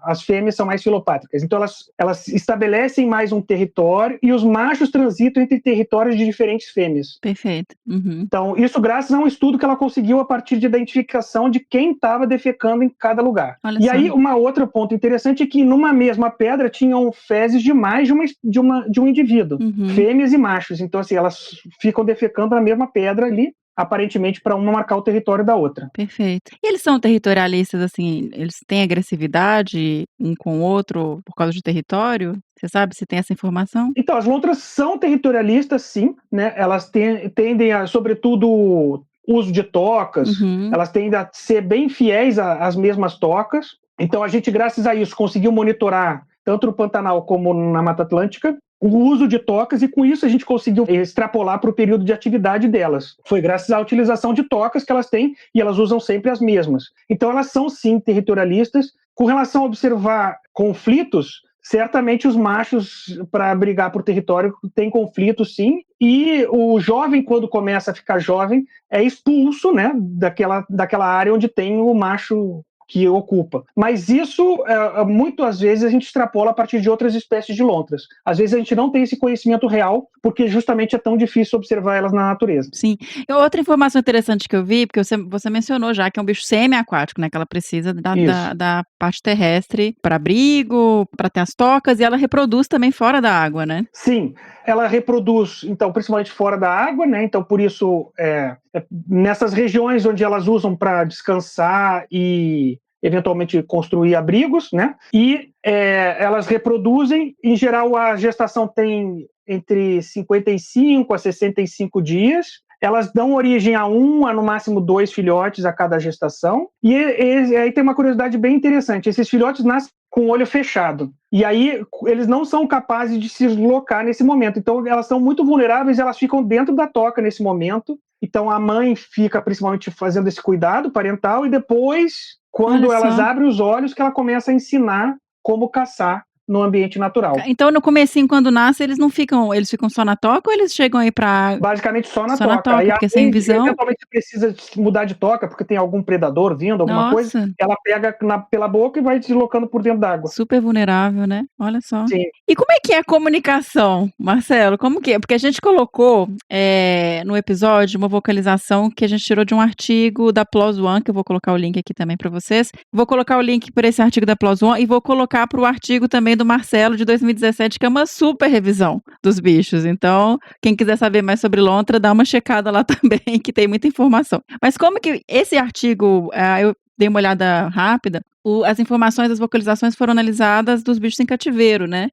as fêmeas são mais filopátricas. Então, elas estabelecem mais um território e os machos transitam entre territórios de diferentes fêmeas. Perfeito. Uhum. Então, isso graças a um estudo que ela conseguiu a partir de identificação de quem estava defecando em cada lugar. Olha e só. aí, um outro ponto interessante é que numa mesma pedra tinham fezes de mais de um indivíduo, fêmeas e machos. Então, assim, elas ficam defecando na mesma pedra ali, aparentemente para uma marcar o território da outra. Perfeito. E eles são territorialistas, assim, eles têm agressividade um com o outro por causa de território? Você sabe se tem essa informação? Então, as lontras são territorialistas, sim, né? Elas tendem a, sobretudo, uso de tocas, elas tendem a ser bem fiéis às mesmas tocas. Então, a gente, graças a isso, conseguiu monitorar, tanto no Pantanal como na Mata Atlântica, o uso de tocas, e com isso a gente conseguiu extrapolar para o período de atividade delas. Foi graças à utilização de tocas que elas têm, e elas usam sempre as mesmas. Então elas são sim territorialistas. Com relação a observar conflitos, certamente os machos, para brigar por território, têm conflitos sim, e o jovem, quando começa a ficar jovem, é expulso, né, daquela área onde tem o macho que ocupa. Mas isso, muitas vezes, a gente extrapola a partir de outras espécies de lontras. Às vezes a gente não tem esse conhecimento real, porque justamente é tão difícil observar elas na natureza. Sim. E outra informação interessante que eu vi, porque você mencionou já que é um bicho semi-aquático, né? Que ela precisa da parte terrestre para abrigo, para ter as tocas, e ela reproduz também fora da água, né? Sim, ela reproduz, então, principalmente fora da água, né? Então, por isso, nessas regiões onde elas usam para descansar e eventualmente construir abrigos, né? E elas reproduzem, em geral, a gestação tem entre 55 a 65 dias. Elas dão origem a no máximo 2 filhotes a cada gestação. E aí tem uma curiosidade bem interessante. Esses filhotes nascem com o olho fechado. E aí eles não são capazes de se deslocar nesse momento. Então elas são muito vulneráveis, elas ficam dentro da toca nesse momento. Então a mãe fica principalmente fazendo esse cuidado parental, e depois, quando elas abrem os olhos, que ela começa a ensinar como caçar no ambiente natural. Então, no comecinho, quando nasce, eles ficam só na toca, ou eles chegam aí para... Basicamente só na toca. Aí, porque sem visão... Eventualmente precisa mudar de toca, porque tem algum predador vindo, alguma coisa, ela pega pela boca e vai deslocando por dentro d'água. Super vulnerável, né? Olha só. Sim. E como é que é a comunicação, Marcelo? Como que é? Porque a gente colocou no episódio uma vocalização que a gente tirou de um artigo da PLOS ONE, que eu vou colocar o link aqui também para vocês. Vou colocar o link para esse artigo da PLOS ONE e vou colocar para o artigo também do Marcelo, de 2017, que é uma super revisão dos bichos. Então, quem quiser saber mais sobre lontra, dá uma checada lá também, que tem muita informação. Mas como que esse artigo, eu dei uma olhada rápida, as informações das vocalizações foram analisadas dos bichos em cativeiro, né?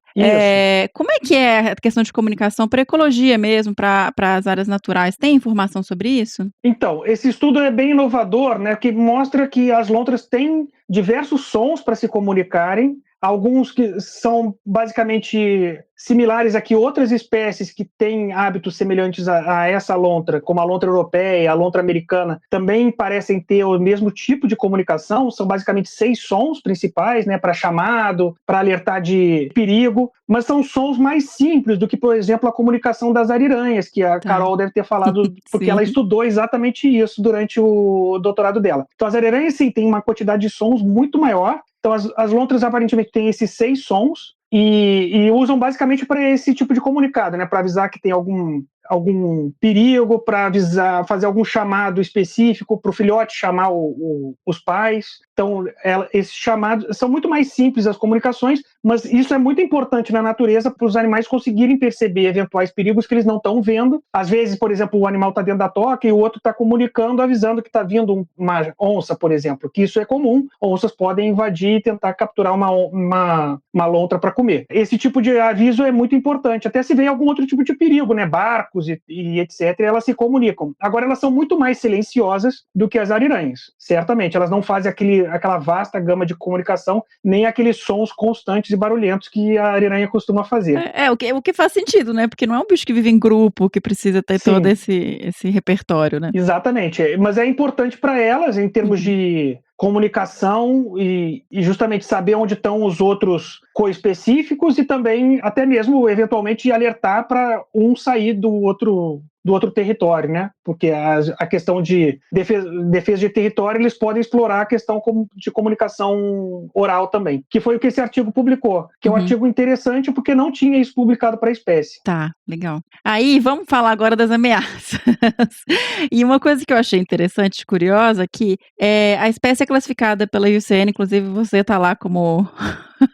Como é que é a questão de comunicação para ecologia mesmo, para as áreas naturais? Tem informação sobre isso? Então, esse estudo é bem inovador, né? Que mostra que as lontras têm diversos sons para se comunicarem, alguns que são basicamente similares a que outras espécies que têm hábitos semelhantes a essa lontra, como a lontra europeia, a lontra americana, também parecem ter o mesmo tipo de comunicação. São basicamente 6 sons principais, né, para chamado, para alertar de perigo, mas são sons mais simples do que, por exemplo, a comunicação das ariranhas, que a Carol deve ter falado, porque ela estudou exatamente isso durante o doutorado dela. Então, as ariranhas, sim, têm uma quantidade de sons muito maior. Então, as lontras aparentemente têm esses 6 sons e usam basicamente para esse tipo de comunicado, né? Para avisar que tem algum perigo, para avisar, fazer algum chamado específico para o filhote chamar os pais. Então, esses chamados são muito mais simples as comunicações, mas isso é muito importante na natureza para os animais conseguirem perceber eventuais perigos que eles não estão vendo. Às vezes, por exemplo, o animal está dentro da toca e o outro está comunicando, avisando que está vindo uma onça, por exemplo, que isso é comum. Onças podem invadir e tentar capturar uma lontra para comer. Esse tipo de aviso é muito importante. Até se vê algum outro tipo de perigo, né? Barco, macacos e etc., elas se comunicam. Agora, elas são muito mais silenciosas do que as ariranhas, certamente. Elas não fazem aquela vasta gama de comunicação, nem aqueles sons constantes e barulhentos que a ariranha costuma fazer. O que faz sentido, né? Porque não é um bicho que vive em grupo, que precisa ter Sim. todo esse repertório, né? Exatamente. Mas é importante para elas, em termos de comunicação e justamente saber onde estão os outros coespecíficos e também, até mesmo, eventualmente, alertar para um sair do outro território, né? Porque a questão de defesa de território, eles podem explorar a questão de comunicação oral também, que foi o que esse artigo publicou, que é um artigo interessante porque não tinha isso publicado para a espécie. Tá, legal. Aí, vamos falar agora das ameaças. E uma coisa que eu achei interessante, curiosa, que a espécie é classificada pela IUCN, inclusive você está lá como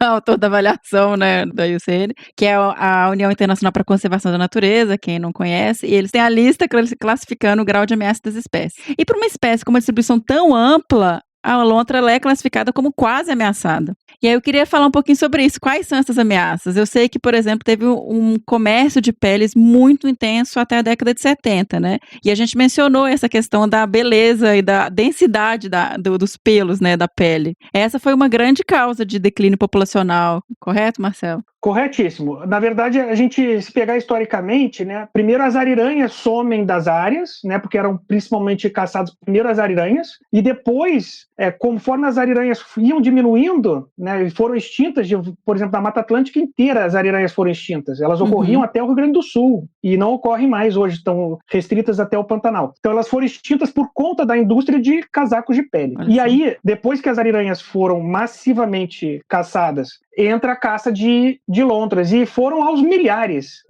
autor da avaliação, né, da IUCN, que é a União Internacional para a Conservação da Natureza, quem não conhece, e eles têm a lista classificando o grau de ameaça das espécies. E para uma espécie com uma distribuição tão ampla, a lontra ela é classificada como quase ameaçada. E aí eu queria falar um pouquinho sobre isso. Quais são essas ameaças? Eu sei que, por exemplo, teve um comércio de peles muito intenso até a década de 70, né? E a gente mencionou essa questão da beleza e da densidade dos pelos, né, da pele. Essa foi uma grande causa de declínio populacional, correto, Marcelo? Corretíssimo. Na verdade, a gente, se pegar historicamente, né, primeiro as ariranhas somem das áreas, né, porque eram principalmente caçadas primeiro as ariranhas, e depois, conforme as ariranhas iam diminuindo, né, e foram extintas, por exemplo, da Mata Atlântica inteira as ariranhas foram extintas. Elas ocorriam até o Rio Grande do Sul, e não ocorrem mais hoje, estão restritas até o Pantanal. Então elas foram extintas por conta da indústria de casacos de pele. E aí, depois que as ariranhas foram massivamente caçadas, entra a caça de lontras, e foram aos milhares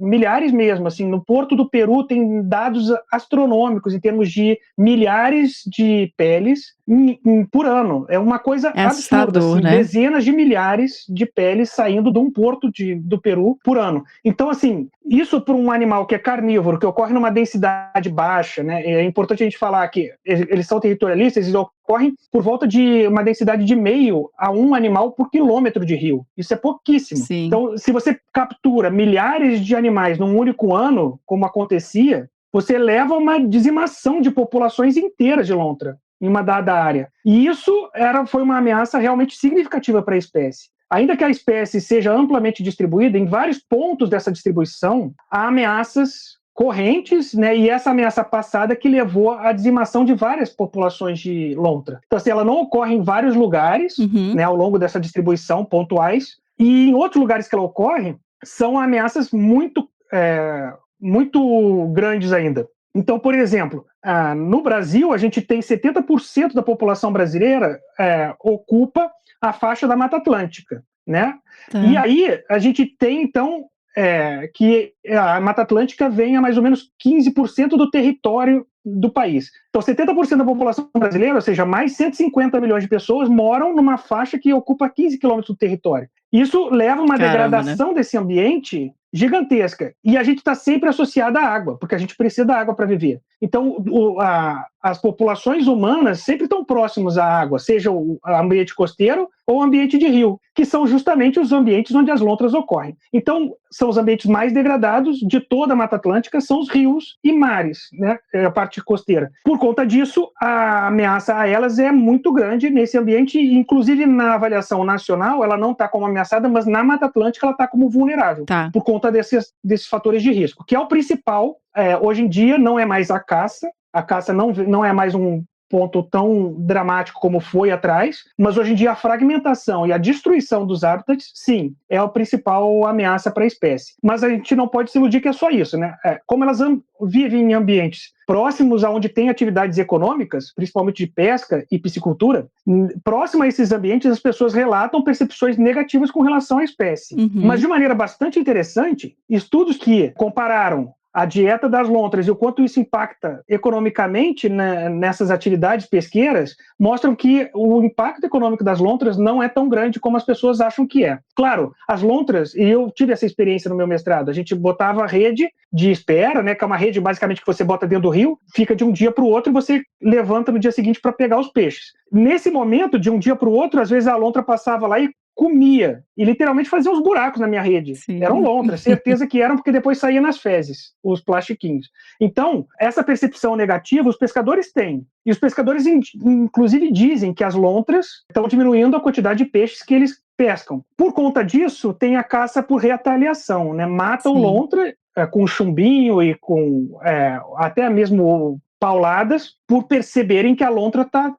mesmo, assim, no Porto do Peru tem dados astronômicos em termos de milhares de peles por ano. É uma coisa absurda, assim, né? Dezenas de milhares de peles saindo de um porto do Peru por ano. Então, assim, isso para um animal que é carnívoro, que ocorre numa densidade baixa, né? É importante a gente falar que eles são territorialistas, eles ocorrem por volta de uma densidade de 0,5 a 1 animal por quilômetro de rio. Isso é pouquíssimo. Sim. Então, se você captura milhares de animais num único ano, como acontecia, você leva a uma dizimação de populações inteiras de lontra em uma dada área. E isso foi uma ameaça realmente significativa para a espécie. Ainda que a espécie seja amplamente distribuída, em vários pontos dessa distribuição, há ameaças correntes, né, e essa ameaça passada que levou à dizimação de várias populações de lontra. Então, assim, ela não ocorre em vários lugares, né, ao longo dessa distribuição, pontuais, e em outros lugares que ela ocorre, são ameaças muito grandes ainda. Então, por exemplo, no Brasil, a gente tem 70% da população brasileira ocupa a faixa da Mata Atlântica, né? Tá. E aí, a gente tem, então, que a Mata Atlântica vem a mais ou menos 15% do território do país. Então, 70% da população brasileira, ou seja, mais 150 milhões de pessoas, moram numa faixa que ocupa 15 quilômetros do território. Isso leva a uma degradação, né, desse ambiente gigantesca. E a gente está sempre associado à água, porque a gente precisa da água para viver. Então, as populações humanas sempre estão próximas à água, seja o ambiente costeiro ou o ambiente de rio, que são justamente os ambientes onde as lontras ocorrem. Então, são os ambientes mais degradados de toda a Mata Atlântica, são os rios e mares, né, a parte costeira. Por conta disso, a ameaça a elas é muito grande nesse ambiente, inclusive na avaliação nacional, ela não está como ameaçada, mas na Mata Atlântica ela está como vulnerável, por conta desses fatores de risco, que é o principal. Hoje em dia não é mais a caça não é mais um ponto tão dramático como foi atrás, mas hoje em dia a fragmentação e a destruição dos hábitats, sim, é a principal ameaça para a espécie. Mas a gente não pode se iludir que é só isso, né? Como elas vivem em ambientes próximos aonde tem atividades econômicas, principalmente de pesca e piscicultura, próximo a esses ambientes as pessoas relatam percepções negativas com relação à espécie. Mas de maneira bastante interessante, estudos que compararam a dieta das lontras e o quanto isso impacta economicamente, né, nessas atividades pesqueiras, mostram que o impacto econômico das lontras não é tão grande como as pessoas acham que é. Claro, as lontras, e eu tive essa experiência no meu mestrado, a gente botava rede de espera, né, que é uma rede basicamente que você bota dentro do rio, fica de um dia para o outro e você levanta no dia seguinte para pegar os peixes. Nesse momento, de um dia para o outro, às vezes a lontra passava lá e comia e literalmente fazia uns buracos na minha rede. Sim. Eram lontras, certeza que eram, porque depois saía nas fezes, os plastiquinhos. Então, essa percepção negativa os pescadores têm. E os pescadores, inclusive, dizem que as lontras estão diminuindo a quantidade de peixes que eles pescam. Por conta disso, tem a caça por retaliação, né? Matam lontra com chumbinho e com até mesmo pauladas por perceberem que a lontra está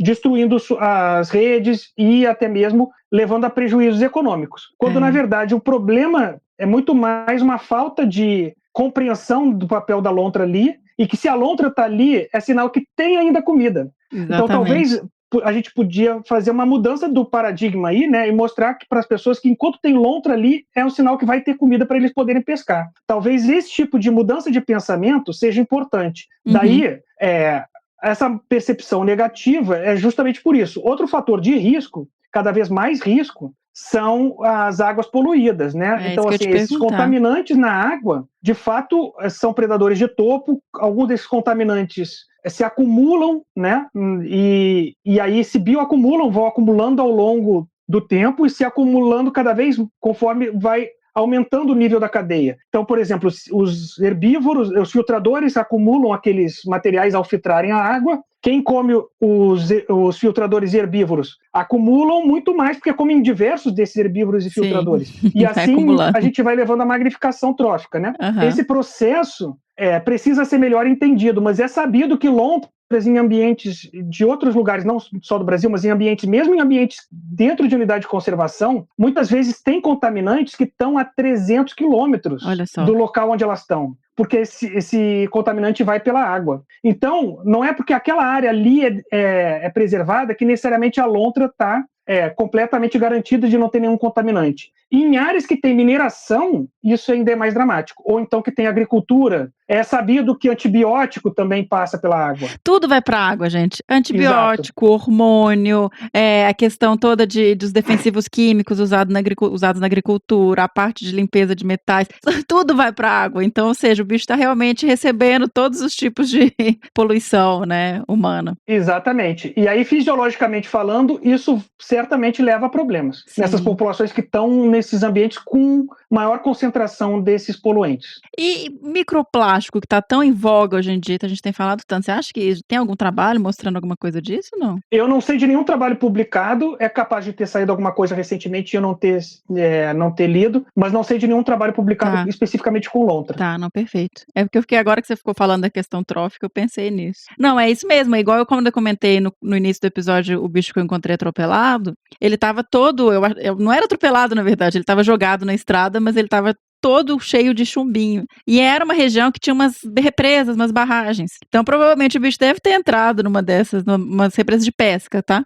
destruindo as redes e até mesmo levando a prejuízos econômicos. Quando, na verdade, o problema é muito mais uma falta de compreensão do papel da lontra ali, e que se a lontra está ali, é sinal que tem ainda comida. Exatamente. Então, talvez a gente podia fazer uma mudança do paradigma aí, né, e mostrar para as pessoas que enquanto tem lontra ali, é um sinal que vai ter comida para eles poderem pescar. Talvez esse tipo de mudança de pensamento seja importante. Daí, essa percepção negativa é justamente por isso. Outro fator de risco, cada vez mais risco, são as águas poluídas, né? Então, assim, esses contaminantes na água, de fato, são predadores de topo. Alguns desses contaminantes se acumulam, né? E aí se bioacumulam, vão acumulando ao longo do tempo e se acumulando cada vez conforme vai aumentando o nível da cadeia. Então, por exemplo, os herbívoros, os filtradores acumulam aqueles materiais ao filtrarem a água. Quem come os filtradores herbívoros acumulam muito mais, porque comem diversos desses herbívoros e filtradores. E assim a gente vai levando a magnificação trófica, né? Esse processo precisa ser melhor entendido, mas é sabido que lontras em ambientes de outros lugares, não só do Brasil, mas mesmo em ambientes dentro de unidade de conservação, muitas vezes tem contaminantes que estão a 300 quilômetros do local onde elas estão, porque esse contaminante vai pela água. Então, não é porque aquela área ali é preservada que necessariamente a lontra está completamente garantida de não ter nenhum contaminante. E em áreas que tem mineração, isso ainda é mais dramático. Ou então que tem agricultura. É sabido que antibiótico também passa pela água. Tudo vai para a água, gente. Antibiótico, hormônio, a questão toda dos defensivos químicos usados na agricultura, a parte de limpeza de metais, tudo vai para a água. Então, ou seja, o bicho está realmente recebendo todos os tipos de poluição, né, humana. Exatamente. E aí, fisiologicamente falando, isso certamente leva a problemas. Sim. Nessas populações que estão nesses ambientes com maior concentração desses poluentes. E microplástico, que está tão em voga hoje em dia, a gente tem falado tanto, você acha que tem algum trabalho mostrando alguma coisa disso, não? Eu não sei de nenhum trabalho publicado, é capaz de ter saído alguma coisa recentemente e eu não ter lido, mas não sei de nenhum trabalho publicado especificamente com lontra. Tá, não, perfeito. É porque eu fiquei, agora que você ficou falando da questão trófica, eu pensei nisso. Não, é isso mesmo, igual quando eu comentei no início do episódio, o bicho que eu encontrei atropelado, ele tava todo, eu não era atropelado na verdade, ele tava jogado na estrada, mas ele tava todo cheio de chumbinho. E era uma região que tinha umas represas, umas barragens. Então, provavelmente, o bicho deve ter entrado numa dessas, umas represas de pesca, tá?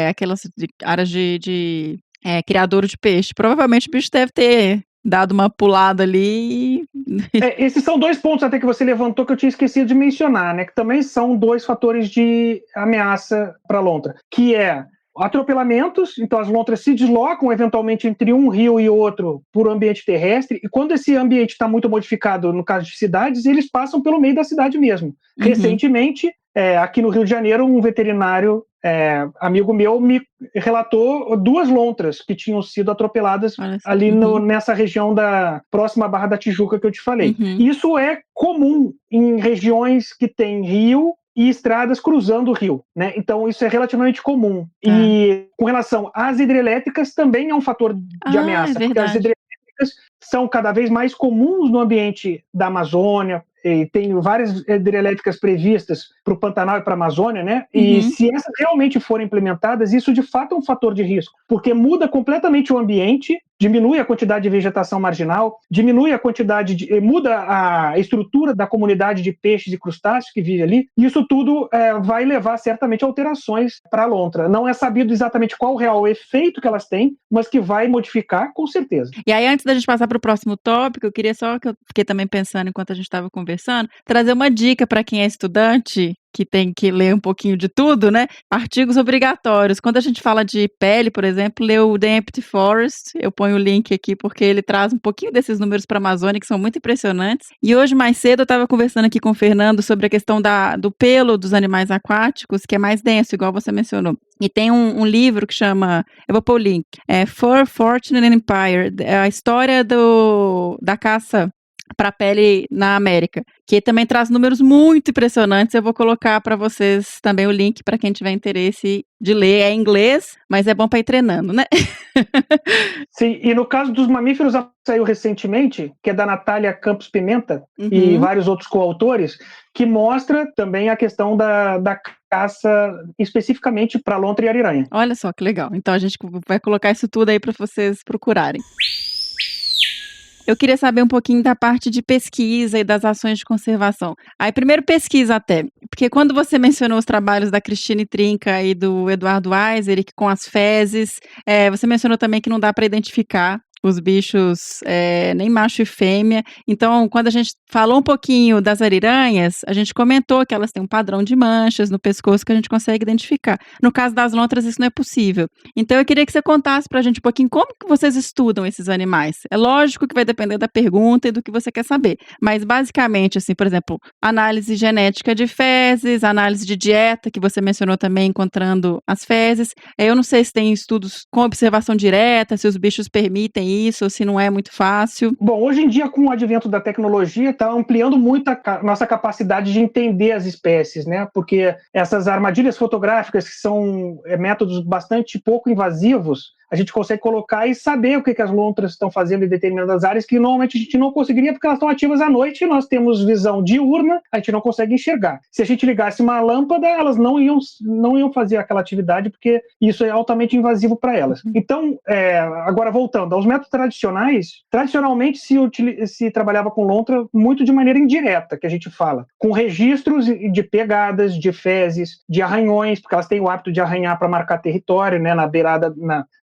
Aquelas áreas de criadouro de peixe. Provavelmente, o bicho deve ter dado uma pulada ali. Esses são dois pontos até que você levantou que eu tinha esquecido de mencionar, né? Que também são dois fatores de ameaça para a lontra, que é atropelamentos. Então as lontras se deslocam eventualmente entre um rio e outro por ambiente terrestre, e quando esse ambiente está muito modificado, no caso de cidades, eles passam pelo meio da cidade mesmo. Recentemente, aqui no Rio de Janeiro, um veterinário amigo meu me relatou 2 lontras que tinham sido atropeladas ali nessa região próxima à Barra da Tijuca que eu te falei. Isso é comum em regiões que tem rio e estradas cruzando o rio, né? Então isso é relativamente comum. E com relação às hidrelétricas também é um fator de ameaça, porque as hidrelétricas são cada vez mais comuns no ambiente da Amazônia. E tem várias hidrelétricas previstas para o Pantanal e para a Amazônia, né? E se essas realmente forem implementadas, isso de fato é um fator de risco, porque muda completamente o ambiente, diminui a quantidade de vegetação marginal, diminui a quantidade muda a estrutura da comunidade de peixes e crustáceos que vive ali. E isso tudo vai levar certamente a alterações para a lontra. Não é sabido exatamente qual o real efeito que elas têm, mas que vai modificar com certeza. E aí, antes da gente passar para o próximo tópico, eu queria só, que eu fiquei também pensando enquanto a gente estava conversando, trazer uma dica para quem é estudante que tem que ler um pouquinho de tudo, né? Artigos obrigatórios. Quando a gente fala de pele, por exemplo, lê o The Empty Forest, eu ponho o link aqui porque ele traz um pouquinho desses números para a Amazônia que são muito impressionantes. E hoje, mais cedo, eu estava conversando aqui com o Fernando sobre a questão do pelo dos animais aquáticos, que é mais denso, igual você mencionou. E tem um livro que chama, eu vou pôr o link, Fur, Fortune and Empire, a história da caça para a pele na América, que também traz números muito impressionantes. Eu vou colocar para vocês também o link para quem tiver interesse de ler. É em inglês, mas é bom para ir treinando, né? Sim, e no caso dos mamíferos, saiu recentemente, que é da Natália Campos Pimenta e vários outros coautores, que mostra também a questão da caça especificamente para lontra e ariranha. Olha só que legal. Então a gente vai colocar isso tudo aí para vocês procurarem. Eu queria saber um pouquinho da parte de pesquisa e das ações de conservação. Aí, primeiro pesquisa até, porque quando você mencionou os trabalhos da Cristine Trinca e do Eduardo Weiser com as fezes, você mencionou também que não dá para identificar os bichos, nem macho e fêmea. Então, quando a gente falou um pouquinho das ariranhas, a gente comentou que elas têm um padrão de manchas no pescoço que a gente consegue identificar. No caso das lontras, isso não é possível. Então, eu queria que você contasse pra gente um pouquinho como que vocês estudam esses animais. É lógico que vai depender da pergunta e do que você quer saber, mas basicamente, assim, por exemplo, análise genética de fezes, análise de dieta, que você mencionou também, encontrando as fezes. Eu não sei se tem estudos com observação direta, se os bichos permitem isso, ou se não é muito fácil. Bom, hoje em dia, com o advento da tecnologia, está ampliando muito a nossa capacidade de entender as espécies, né? Porque essas armadilhas fotográficas, que são métodos bastante pouco invasivos, a gente consegue colocar e saber o que as lontras estão fazendo em determinadas áreas que normalmente a gente não conseguiria porque elas estão ativas à noite e nós temos visão diurna, a gente não consegue enxergar. Se a gente ligasse uma lâmpada, elas não iam fazer aquela atividade porque isso é altamente invasivo para elas. Então, agora voltando aos métodos tradicionais, tradicionalmente se trabalhava com lontra muito de maneira indireta, que a gente fala, com registros de pegadas, de fezes, de arranhões, porque elas têm o hábito de arranhar para marcar território, né, na beirada,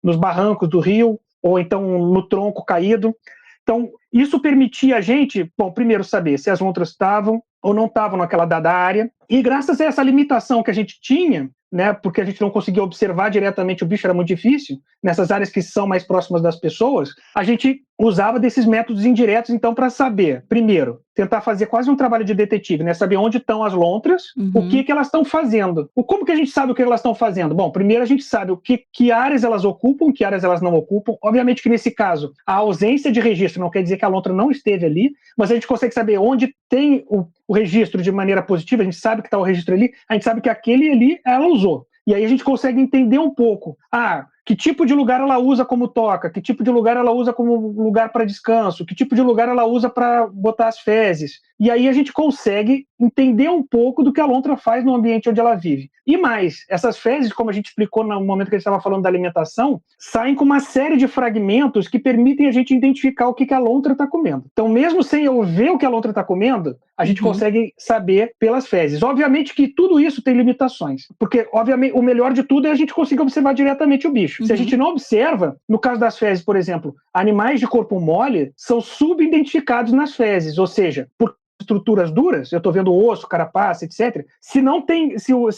nos barrancos do rio, ou então no tronco caído. Então, isso permitia a gente, bom, primeiro saber se as lontras estavam ou não estavam naquela dada área, e graças a essa limitação que a gente tinha, né, porque a gente não conseguia observar diretamente o bicho, era muito difícil, nessas áreas que são mais próximas das pessoas, a gente usava desses métodos indiretos, então, para saber, primeiro, tentar fazer quase um trabalho de detetive, né, saber onde estão as lontras, o que elas estão fazendo. Como que a gente sabe o que elas estão fazendo? Bom, primeiro a gente sabe que áreas elas ocupam, que áreas elas não ocupam. Obviamente que nesse caso, a ausência de registro não quer dizer que a lontra não esteve ali, mas a gente consegue saber onde tem o registro de maneira positiva, a gente sabe que está o registro ali, a gente sabe que aquele ali ela usou. E aí a gente consegue entender um pouco, que tipo de lugar ela usa como toca, que tipo de lugar ela usa como lugar para descanso, que tipo de lugar ela usa para botar as fezes. E aí a gente consegue entender um pouco do que a lontra faz no ambiente onde ela vive. E mais, essas fezes, como a gente explicou no momento que a gente estava falando da alimentação, saem com uma série de fragmentos que permitem a gente identificar o que a lontra está comendo. Então, mesmo sem eu ver o que a lontra está comendo, a gente consegue saber pelas fezes. Obviamente que tudo isso tem limitações, porque, obviamente, o melhor de tudo é a gente conseguir observar diretamente o bicho. Se a gente não observa, no caso das fezes, por exemplo, animais de corpo mole são subidentificados nas fezes, ou seja, por estruturas duras, eu estou vendo osso, carapaça, etc. Se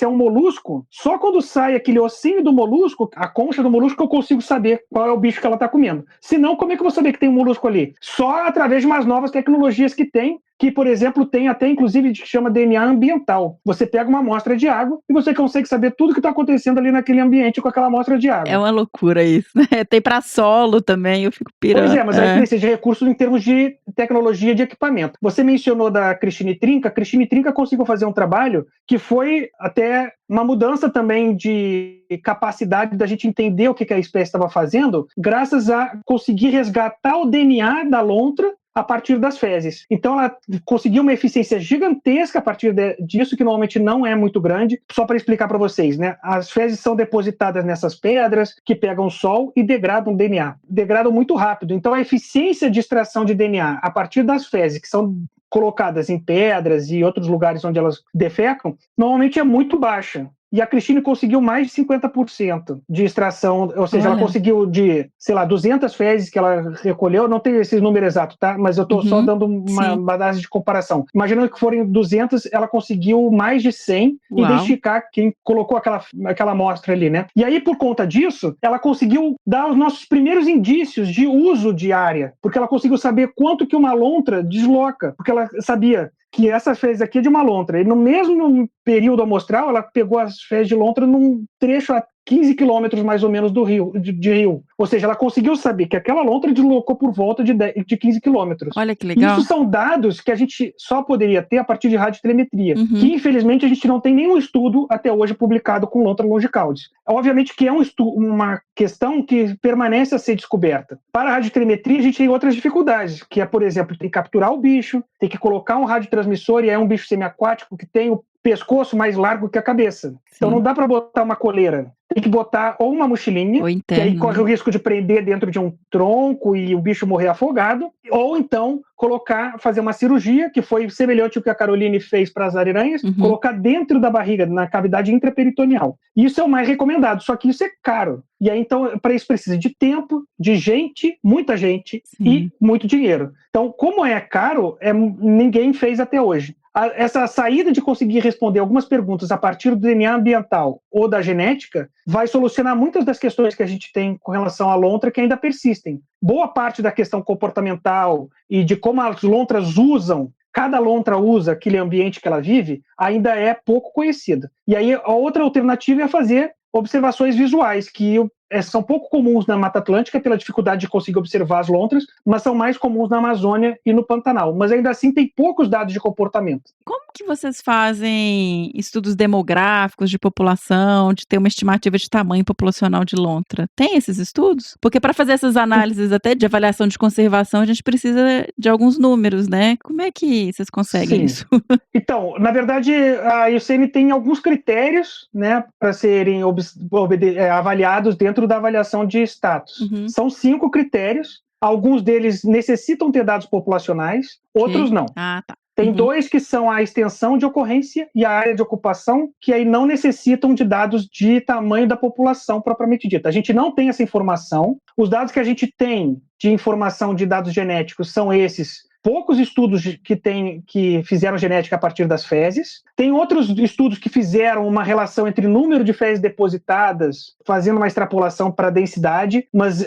é um molusco, só quando sai aquele ossinho do molusco, a concha do molusco, eu consigo saber qual é o bicho que ela está comendo. Se não, como é que eu vou saber que tem um molusco ali? Só através de umas novas tecnologias que, por exemplo, tem até, inclusive, que chama DNA ambiental. Você pega uma amostra de água e você consegue saber tudo que está acontecendo ali naquele ambiente com aquela amostra de água. É uma loucura isso, né? Tem para solo também, eu fico pirando. Pois é, mas aí precisa de recursos em termos de tecnologia de equipamento. Você mencionou da Cristine Trinca. A Cristine Trinca conseguiu fazer um trabalho que foi até uma mudança também de capacidade da gente entender o que a espécie estava fazendo, graças a conseguir resgatar o DNA da lontra a partir das fezes. Então ela conseguiu uma eficiência gigantesca a partir disso, que normalmente não é muito grande. Só para explicar para vocês, né? As fezes são depositadas nessas pedras que pegam sol e degradam DNA. Degradam muito rápido. Então a eficiência de extração de DNA a partir das fezes, que são colocadas em pedras e outros lugares onde elas defecam, normalmente é muito baixa. e a Cristine conseguiu mais de 50% de extração, ou seja, Olha. ela conseguiu de, sei lá, 200 fezes que ela recolheu, não tem esse número exato, tá? Mas eu tô só dando uma base de comparação. Imaginando que forem 200, ela conseguiu mais de 100 Uau. identificar quem colocou aquela amostra ali, né? E aí, por conta disso, ela conseguiu dar os nossos primeiros indícios de uso de área, porque ela conseguiu saber quanto que uma lontra desloca, porque ela sabia que essa fezes aqui é de uma lontra. E no mesmo período amostral, ela pegou as fezes de lontra num trecho a 15 quilômetros mais ou menos do rio, de rio. Ou seja, ela conseguiu saber que aquela lontra deslocou por volta de 15 quilômetros. Olha que legal. Isso são dados que a gente só poderia ter a partir de radiotelemetria, que infelizmente a gente não tem nenhum estudo até hoje publicado com lontra longicaudes. Obviamente que é uma questão que permanece a ser descoberta. Para a radiotelemetria a gente tem outras dificuldades, que é, por exemplo, tem que capturar o bicho, tem que colocar um radiotransmissor, e é um bicho semiaquático que tem o pescoço mais largo que a cabeça. Então não dá para botar uma coleira. Tem que botar ou uma mochilinha, que aí corre o risco de prender dentro de um tronco e o bicho morrer afogado, ou então fazer uma cirurgia, que foi semelhante ao que a Caroline fez para as ariranhas, colocar dentro da barriga, na cavidade intraperitoneal. Isso é o mais recomendado, só que isso é caro. E aí, então, para isso precisa de tempo, de gente, muita gente, e muito dinheiro. Então, como é caro, ninguém fez até hoje. Essa saída de conseguir responder algumas perguntas a partir do DNA ambiental ou da genética vai solucionar muitas das questões que a gente tem com relação à lontra que ainda persistem. Boa parte da questão comportamental e de como as lontras cada lontra usa aquele ambiente que ela vive, ainda é pouco conhecida. E aí a outra alternativa é fazer observações visuais, que são pouco comuns na Mata Atlântica pela dificuldade de conseguir observar as lontras, mas são mais comuns na Amazônia e no Pantanal. Mas ainda assim tem poucos dados de comportamento. Como que vocês fazem estudos demográficos de população, de ter uma estimativa de tamanho populacional de lontra? Tem esses estudos? Porque para fazer essas análises até de avaliação de conservação, a gente precisa de alguns números, né? Como é que vocês conseguem isso? Então, na verdade, a IUCN tem alguns critérios, né, para serem avaliados dentro da avaliação de status. São 5 critérios. Alguns deles necessitam ter dados populacionais, outros não. Ah, tá. Tem 2 que são a extensão de ocorrência e a área de ocupação, que aí não necessitam de dados de tamanho da população propriamente dita. A gente não tem essa informação. Os dados que a gente tem de informação de dados genéticos são esses. Poucos estudos que fizeram genética a partir das fezes. Tem outros estudos que fizeram uma relação entre número de fezes depositadas, fazendo uma extrapolação para a densidade, mas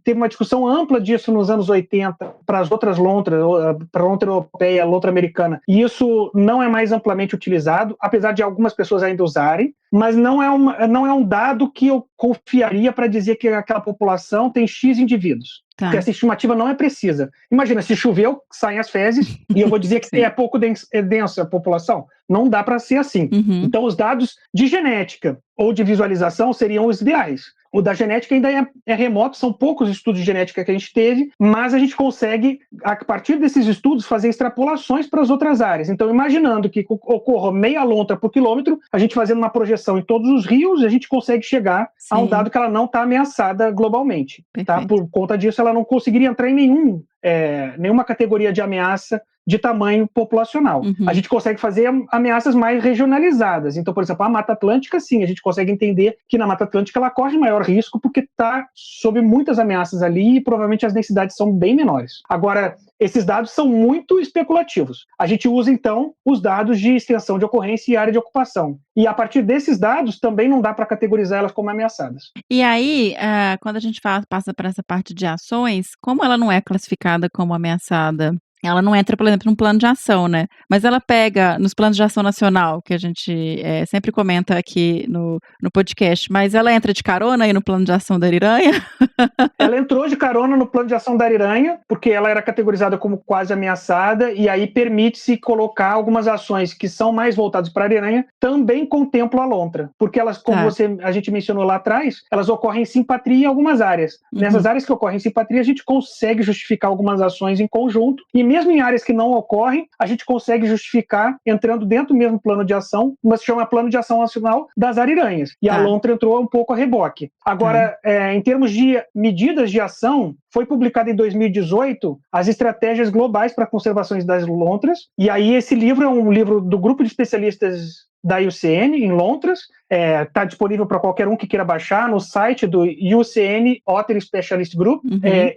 teve uma discussão ampla disso nos anos 80 para as outras lontras, para a lontra europeia, a lontra americana. E isso não é mais amplamente utilizado, apesar de algumas pessoas ainda usarem, mas não é um dado que eu confiaria para dizer que aquela população tem X indivíduos. Porque essa estimativa não é precisa. Imagina, se choveu, saem as fezes, e eu vou dizer que é pouco densa a população. Não dá para ser assim. Então, os dados de genética ou de visualização seriam os ideais. O da genética ainda é remoto, são poucos estudos de genética que a gente teve, mas a gente consegue, a partir desses estudos, fazer extrapolações para as outras áreas. Então, imaginando que ocorra meia lontra por quilômetro, a gente fazendo uma projeção em todos os rios, a gente consegue chegar a um dado que ela não está ameaçada globalmente. Tá? Por conta disso, ela não conseguiria entrar em nenhuma categoria de ameaça de tamanho populacional. A gente consegue fazer ameaças mais regionalizadas. Então, por exemplo, a Mata Atlântica, sim, a gente consegue entender que na Mata Atlântica ela corre maior risco porque está sob muitas ameaças ali e provavelmente as densidades são bem menores. Agora, esses dados são muito especulativos. A gente usa, então, os dados de extensão de ocorrência e área de ocupação. E a partir desses dados, também não dá para categorizar elas como ameaçadas. E aí, quando a gente passa para essa parte de ações, como ela não é classificada como ameaçada, ela não entra, por exemplo, num plano de ação, né? Mas ela pega nos planos de ação nacional, que a gente sempre comenta aqui no podcast, mas ela entra de carona aí no plano de ação da ariranha? Ela entrou de carona no plano de ação da ariranha, porque ela era categorizada como quase ameaçada, e aí permite-se colocar algumas ações que são mais voltadas para a ariranha, também contemplam a lontra, porque elas, como a gente mencionou lá atrás, elas ocorrem em simpatia em algumas áreas. Nessas áreas que ocorrem em simpatia, a gente consegue justificar algumas ações em conjunto, e mesmo em áreas que não ocorrem, a gente consegue justificar entrando dentro do mesmo plano de ação, mas chama Plano de Ação Nacional das Ariranhas. E a lontra entrou um pouco a reboque. Agora, em termos de medidas de ação, foi publicado em 2018 as estratégias globais para a conservação das lontras, e aí esse livro é um livro do grupo de especialistas da IUCN, em Londres, está disponível para qualquer um que queira baixar no site do IUCN Otter Specialist Group,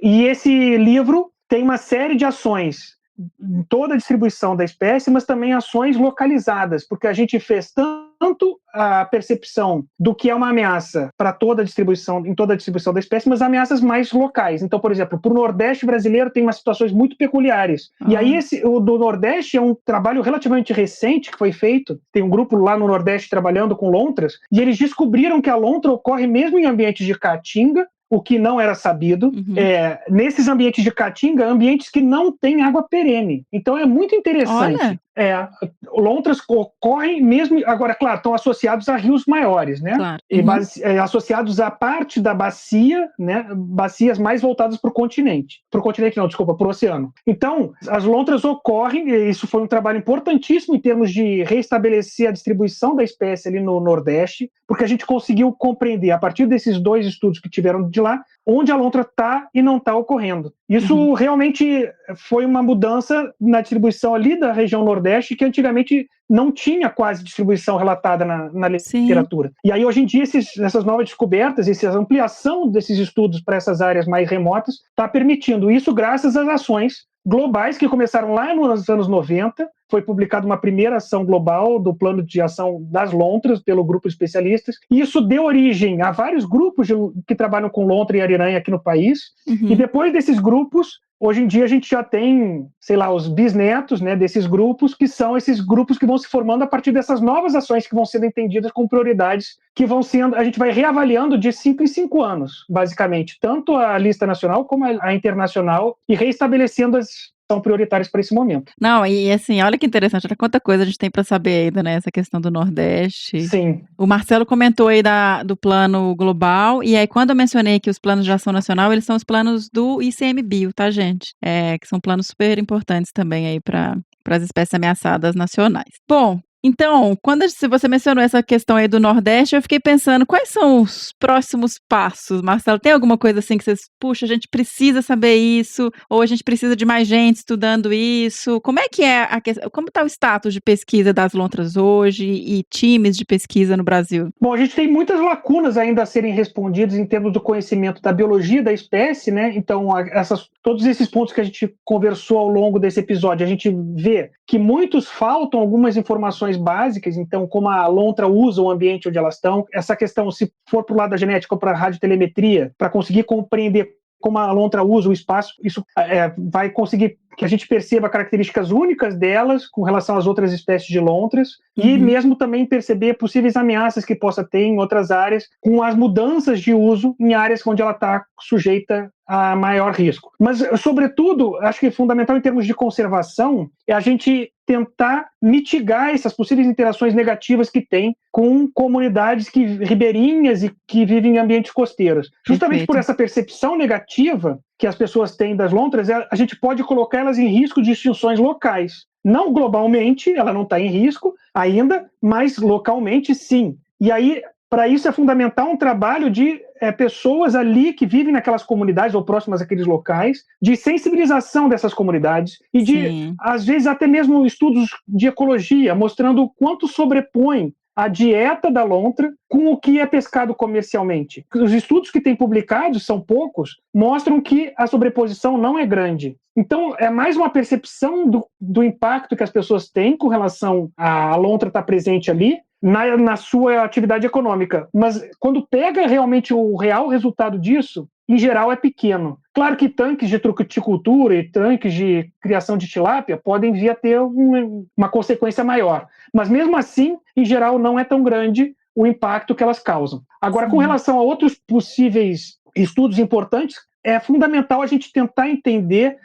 e esse livro tem uma série de ações em toda a distribuição da espécie, mas também ações localizadas, porque a gente fez tanto a percepção do que é uma ameaça para toda a distribuição, em toda a distribuição da espécie, mas ameaças mais locais. Então, por exemplo, para o Nordeste brasileiro tem umas situações muito peculiares. E aí o do Nordeste é um trabalho relativamente recente que foi feito. Tem um grupo lá no Nordeste trabalhando com lontras, e eles descobriram que a lontra ocorre mesmo em ambientes de caatinga, o que não era sabido. Nesses ambientes de caatinga, ambientes que não têm água perene. Então é muito interessante. Lontras ocorrem mesmo, agora, claro, estão associados a rios maiores, né? Claro. E associados a parte da bacia, né? Bacias mais voltadas para o continente. Para o oceano. Então, as lontras ocorrem, e isso foi um trabalho importantíssimo em termos de restabelecer a distribuição da espécie ali no Nordeste, porque a gente conseguiu compreender, a partir desses 2 estudos que tiveram de lá, onde a lontra está e não está ocorrendo. Isso realmente foi uma mudança na distribuição ali da região Nordeste, que antigamente não tinha quase distribuição relatada na literatura. Sim. E aí, hoje em dia, essas novas descobertas, essa ampliação desses estudos para essas áreas mais remotas, está permitindo isso graças às ações globais que começaram lá nos anos 90, foi publicada uma primeira ação global do plano de ação das lontras pelo grupo de especialistas, e isso deu origem a vários grupos que trabalham com lontra e ariranha aqui no país, e depois desses grupos, hoje em dia a gente já tem, sei lá, os bisnetos, né, desses grupos, que são esses grupos que vão se formando a partir dessas novas ações que vão sendo entendidas como prioridades, que vão sendo, a gente vai reavaliando de 5 em 5 anos, basicamente, tanto a lista nacional como a internacional, e reestabelecendo as são prioritárias para esse momento. Não, e assim, olha que interessante, olha quanta coisa a gente tem para saber ainda, né, essa questão do Nordeste. Sim. O Marcelo comentou aí do plano global, e aí quando eu mencionei que os planos de ação nacional, eles são os planos do ICMBio, tá, gente? Que são planos super importantes também aí para as espécies ameaçadas nacionais. Bom, então, quando você mencionou essa questão aí do Nordeste, eu fiquei pensando, quais são os próximos passos, Marcelo? Tem alguma coisa assim que vocês, puxa, a gente precisa saber isso, ou a gente precisa de mais gente estudando isso? Como é que é como está o status de pesquisa das lontras hoje e times de pesquisa no Brasil? Bom, a gente tem muitas lacunas ainda a serem respondidas em termos do conhecimento da biologia da espécie, né? Então, todos esses pontos que a gente conversou ao longo desse episódio, a gente vê que muitos faltam algumas informações básicas, então como a lontra usa o ambiente onde elas estão, essa questão, se for para o lado da genética ou para a radiotelemetria, para conseguir compreender como a lontra usa o espaço, isso vai conseguir que a gente perceba características únicas delas com relação às outras espécies de lontras, e mesmo também perceber possíveis ameaças que possa ter em outras áreas, com as mudanças de uso em áreas onde ela está sujeita a maior risco. Mas, sobretudo, acho que é fundamental em termos de conservação é a gente tentar mitigar essas possíveis interações negativas que tem com comunidades ribeirinhas e que vivem em ambientes costeiros. Justamente por essa percepção negativa que as pessoas têm das lontras, a gente pode colocar elas em risco de extinções locais. Não globalmente, ela não está em risco ainda, mas localmente sim. E aí, para isso é fundamental um trabalho de pessoas ali que vivem naquelas comunidades ou próximas àqueles locais, de sensibilização dessas comunidades e de, às vezes, até mesmo estudos de ecologia, mostrando o quanto sobrepõe a dieta da lontra com o que é pescado comercialmente. Os estudos que têm publicados, são poucos, mostram que a sobreposição não é grande. Então, é mais uma percepção do impacto que as pessoas têm com relação à lontra estar presente ali, na sua atividade econômica. Mas quando pega realmente o real resultado disso, em geral é pequeno. Claro que tanques de trucuticultura e tanques de criação de tilápia podem vir a ter uma consequência maior. Mas mesmo assim, em geral, não é tão grande o impacto que elas causam. Agora, com relação a outros possíveis estudos importantes, é fundamental a gente tentar entender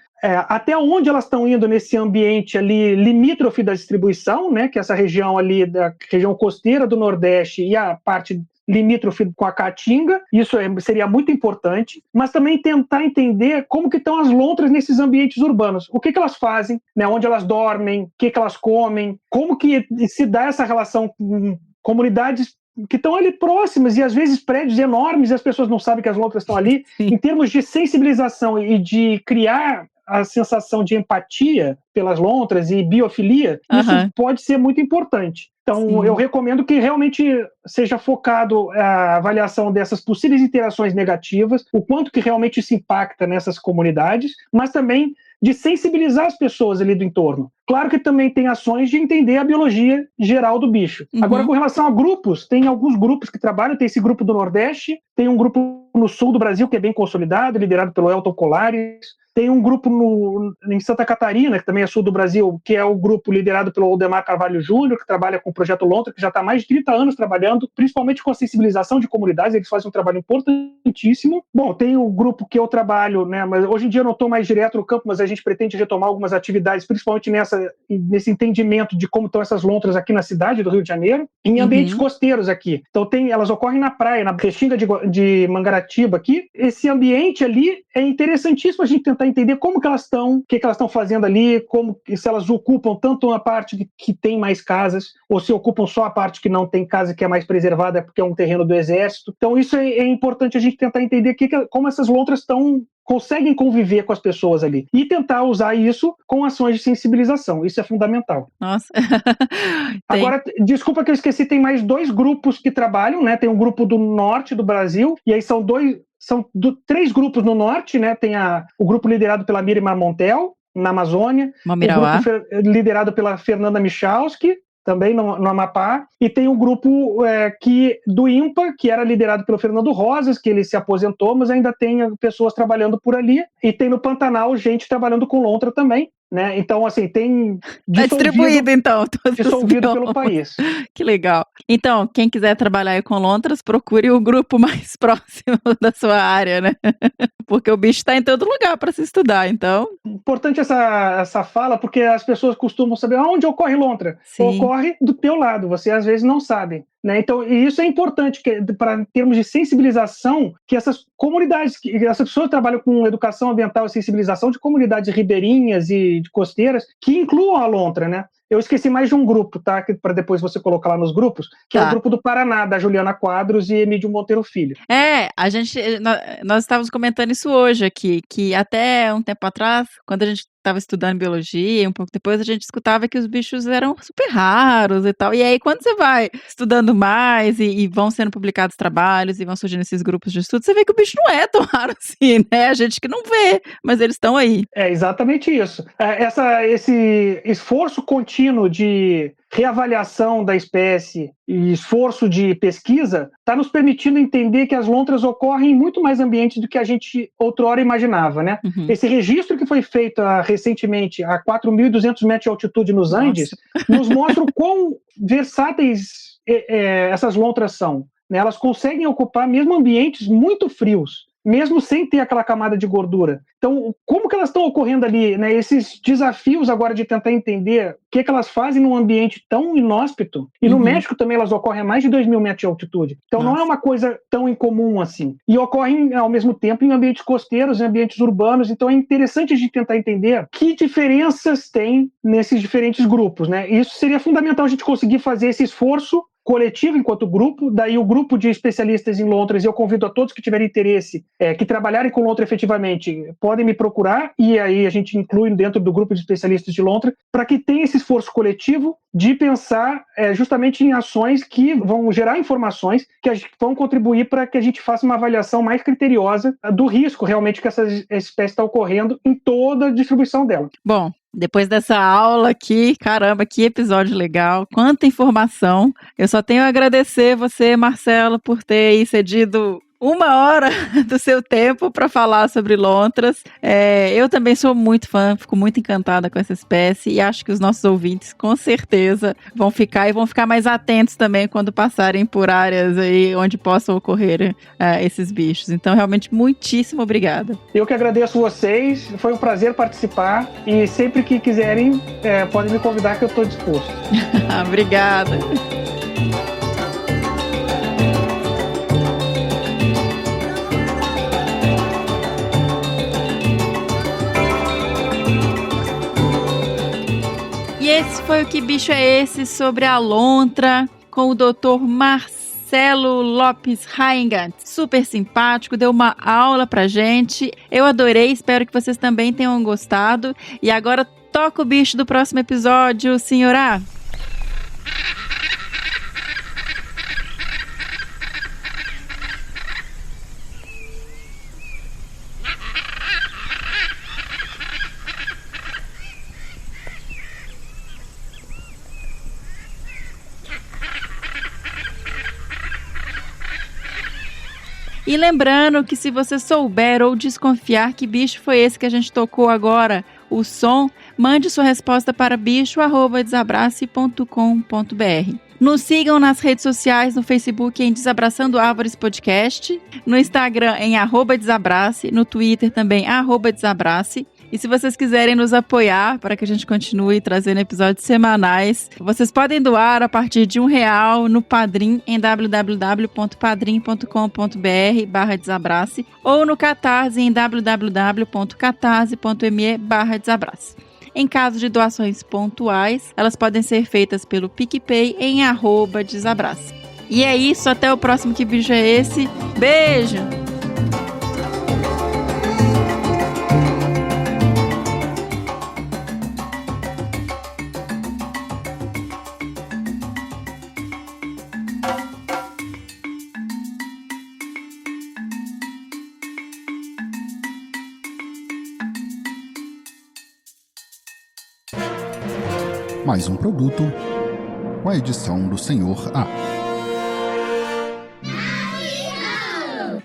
até onde elas estão indo nesse ambiente ali limítrofe da distribuição, né, que é essa região ali, da região costeira do Nordeste e a parte limítrofe com a Caatinga, isso seria muito importante, mas também tentar entender como que estão as lontras nesses ambientes urbanos, o que elas fazem, né, onde elas dormem, o que elas comem, como que se dá essa relação com comunidades que estão ali próximas e às vezes prédios enormes e as pessoas não sabem que as lontras estão ali. Sim. Em termos de sensibilização e de criar a sensação de empatia pelas lontras e biofilia, isso pode ser muito importante. Então, eu recomendo que realmente seja focado a avaliação dessas possíveis interações negativas, o quanto que realmente isso impacta nessas comunidades, mas também de sensibilizar as pessoas ali do entorno. Claro que também tem ações de entender a biologia geral do bicho. Agora, com relação a grupos, tem alguns grupos que trabalham, tem esse grupo do Nordeste, tem um grupo no sul do Brasil que é bem consolidado, liderado pelo Elton Colares, tem um grupo em Santa Catarina, que também é sul do Brasil, que é o grupo liderado pelo Aldemar Carvalho Júnior, que trabalha com o Projeto Lontra, que já está há mais de 30 anos trabalhando, principalmente com a sensibilização de comunidades, eles fazem um trabalho importantíssimo. Bom, tem o grupo que eu trabalho, né, mas hoje em dia eu não estou mais direto no campo, mas a gente pretende retomar algumas atividades, principalmente nesse entendimento de como estão essas lontras aqui na cidade do Rio de Janeiro, em ambientes costeiros aqui. Então elas ocorrem na praia, na Restinga de Mangaratiba aqui. Esse ambiente ali é interessantíssimo a gente tentar entender como que elas estão, o que elas estão fazendo ali, se elas ocupam tanto a parte que tem mais casas, ou se ocupam só a parte que não tem casa, que é mais preservada, porque é um terreno do exército. Então isso é importante a gente tentar entender como essas lontras conseguem conviver com as pessoas ali e tentar usar isso com ações de sensibilização. Isso é fundamental. Nossa. Agora, desculpa que eu esqueci, tem mais 2 grupos que trabalham, né? Tem um grupo do norte do Brasil, e aí são 3 grupos no norte, né? Tem o grupo liderado pela Miriam Montel, na Amazônia, o grupo liderado pela Fernanda Michalski, também no Amapá, e tem um grupo do INPA, que era liderado pelo Fernando Rosas, que ele se aposentou, mas ainda tem pessoas trabalhando por ali, e tem no Pantanal gente trabalhando com lontra também, né? Então, assim, tem distribuído, então, dissolvido pelo país. Que legal. Então, quem quiser trabalhar aí com lontras, procure o grupo mais próximo da sua área, né? Porque o bicho está em todo lugar para se estudar, então... Importante essa fala, porque as pessoas costumam saber onde ocorre lontra. Ocorre do teu lado, você às vezes não sabe. Né? Então, e isso é importante para termos de sensibilização, que essas comunidades, que essas pessoas que trabalham com educação ambiental e sensibilização de comunidades ribeirinhas e de costeiras, que incluam a lontra, né? Eu esqueci mais de um grupo, tá? Para depois você colocar lá nos grupos, que é o grupo do Paraná, da Juliana Quadros e Emílio Monteiro Filho. Nós estávamos comentando isso hoje aqui, que até um tempo atrás, quando a gente estava estudando biologia, e um pouco depois a gente escutava que os bichos eram super raros e tal. E aí, quando você vai estudando mais e vão sendo publicados trabalhos e vão surgindo esses grupos de estudo, você vê que o bicho não é tão raro assim, né? A gente que não vê, mas eles estão aí. É exatamente isso. Esse esforço contínuo de reavaliação da espécie e esforço de pesquisa está nos permitindo entender que as lontras ocorrem em muito mais ambientes do que a gente outrora imaginava, né? Esse registro que foi feito recentemente a 4.200 metros de altitude nos Andes nos mostra o quão versáteis essas lontras são, né? Elas conseguem ocupar mesmo ambientes muito frios, mesmo sem ter aquela camada de gordura. Então, como que elas estão ocorrendo ali, né? Esses desafios agora de tentar entender o que elas fazem num ambiente tão inóspito, e no México também elas ocorrem a mais de 2.000 metros de altitude. Então não é uma coisa tão incomum assim. E ocorrem ao mesmo tempo em ambientes costeiros, em ambientes urbanos. Então é interessante a gente tentar entender que diferenças tem nesses diferentes grupos, né? E isso seria fundamental a gente conseguir fazer esse esforço coletivo enquanto grupo, daí o grupo de especialistas em lontras, eu convido a todos que tiverem interesse, que trabalharem com lontra efetivamente, podem me procurar, e aí a gente inclui dentro do grupo de especialistas de lontra, para que tenha esse esforço coletivo de pensar justamente em ações que vão gerar informações que vão contribuir para que a gente faça uma avaliação mais criteriosa do risco realmente que essa espécie está ocorrendo em toda a distribuição dela. Bom, depois dessa aula aqui, caramba, que episódio legal, quanta informação. Eu só tenho a agradecer você, Marcelo, por ter aí cedido 1 hora do seu tempo para falar sobre lontras. Eu também sou muito fã, fico muito encantada com essa espécie e acho que os nossos ouvintes com certeza vão ficar mais atentos também quando passarem por áreas aí onde possam ocorrer esses bichos. Então, realmente, muitíssimo obrigada. Eu que agradeço vocês, foi um prazer participar e sempre que quiserem, podem me convidar que eu estou disposto. Obrigada. E esse foi o Que Bicho é Esse? Sobre a lontra, com o Dr. Marcelo Lopes Haingat. Super simpático, deu uma aula pra gente. Eu adorei, espero que vocês também tenham gostado. E agora toca o bicho do próximo episódio, senhora. E lembrando que se você souber ou desconfiar que bicho foi esse que a gente tocou agora, o som, mande sua resposta para bicho@desabrace.com.br. Nos sigam nas redes sociais, no Facebook em Desabraçando Árvores Podcast, no Instagram em @desabrace, no Twitter também @desabrace. E se vocês quiserem nos apoiar para que a gente continue trazendo episódios semanais, vocês podem doar a partir de R$1 no Padrim em www.padrim.com.br/desabrace ou no Catarse em www.catarse.me/desabrace. Em caso de doações pontuais, elas podem ser feitas pelo PicPay em @desabrace. E é isso, até o próximo Que Bicho é Esse? Beijo! Mais um produto com a edição do Senhor A.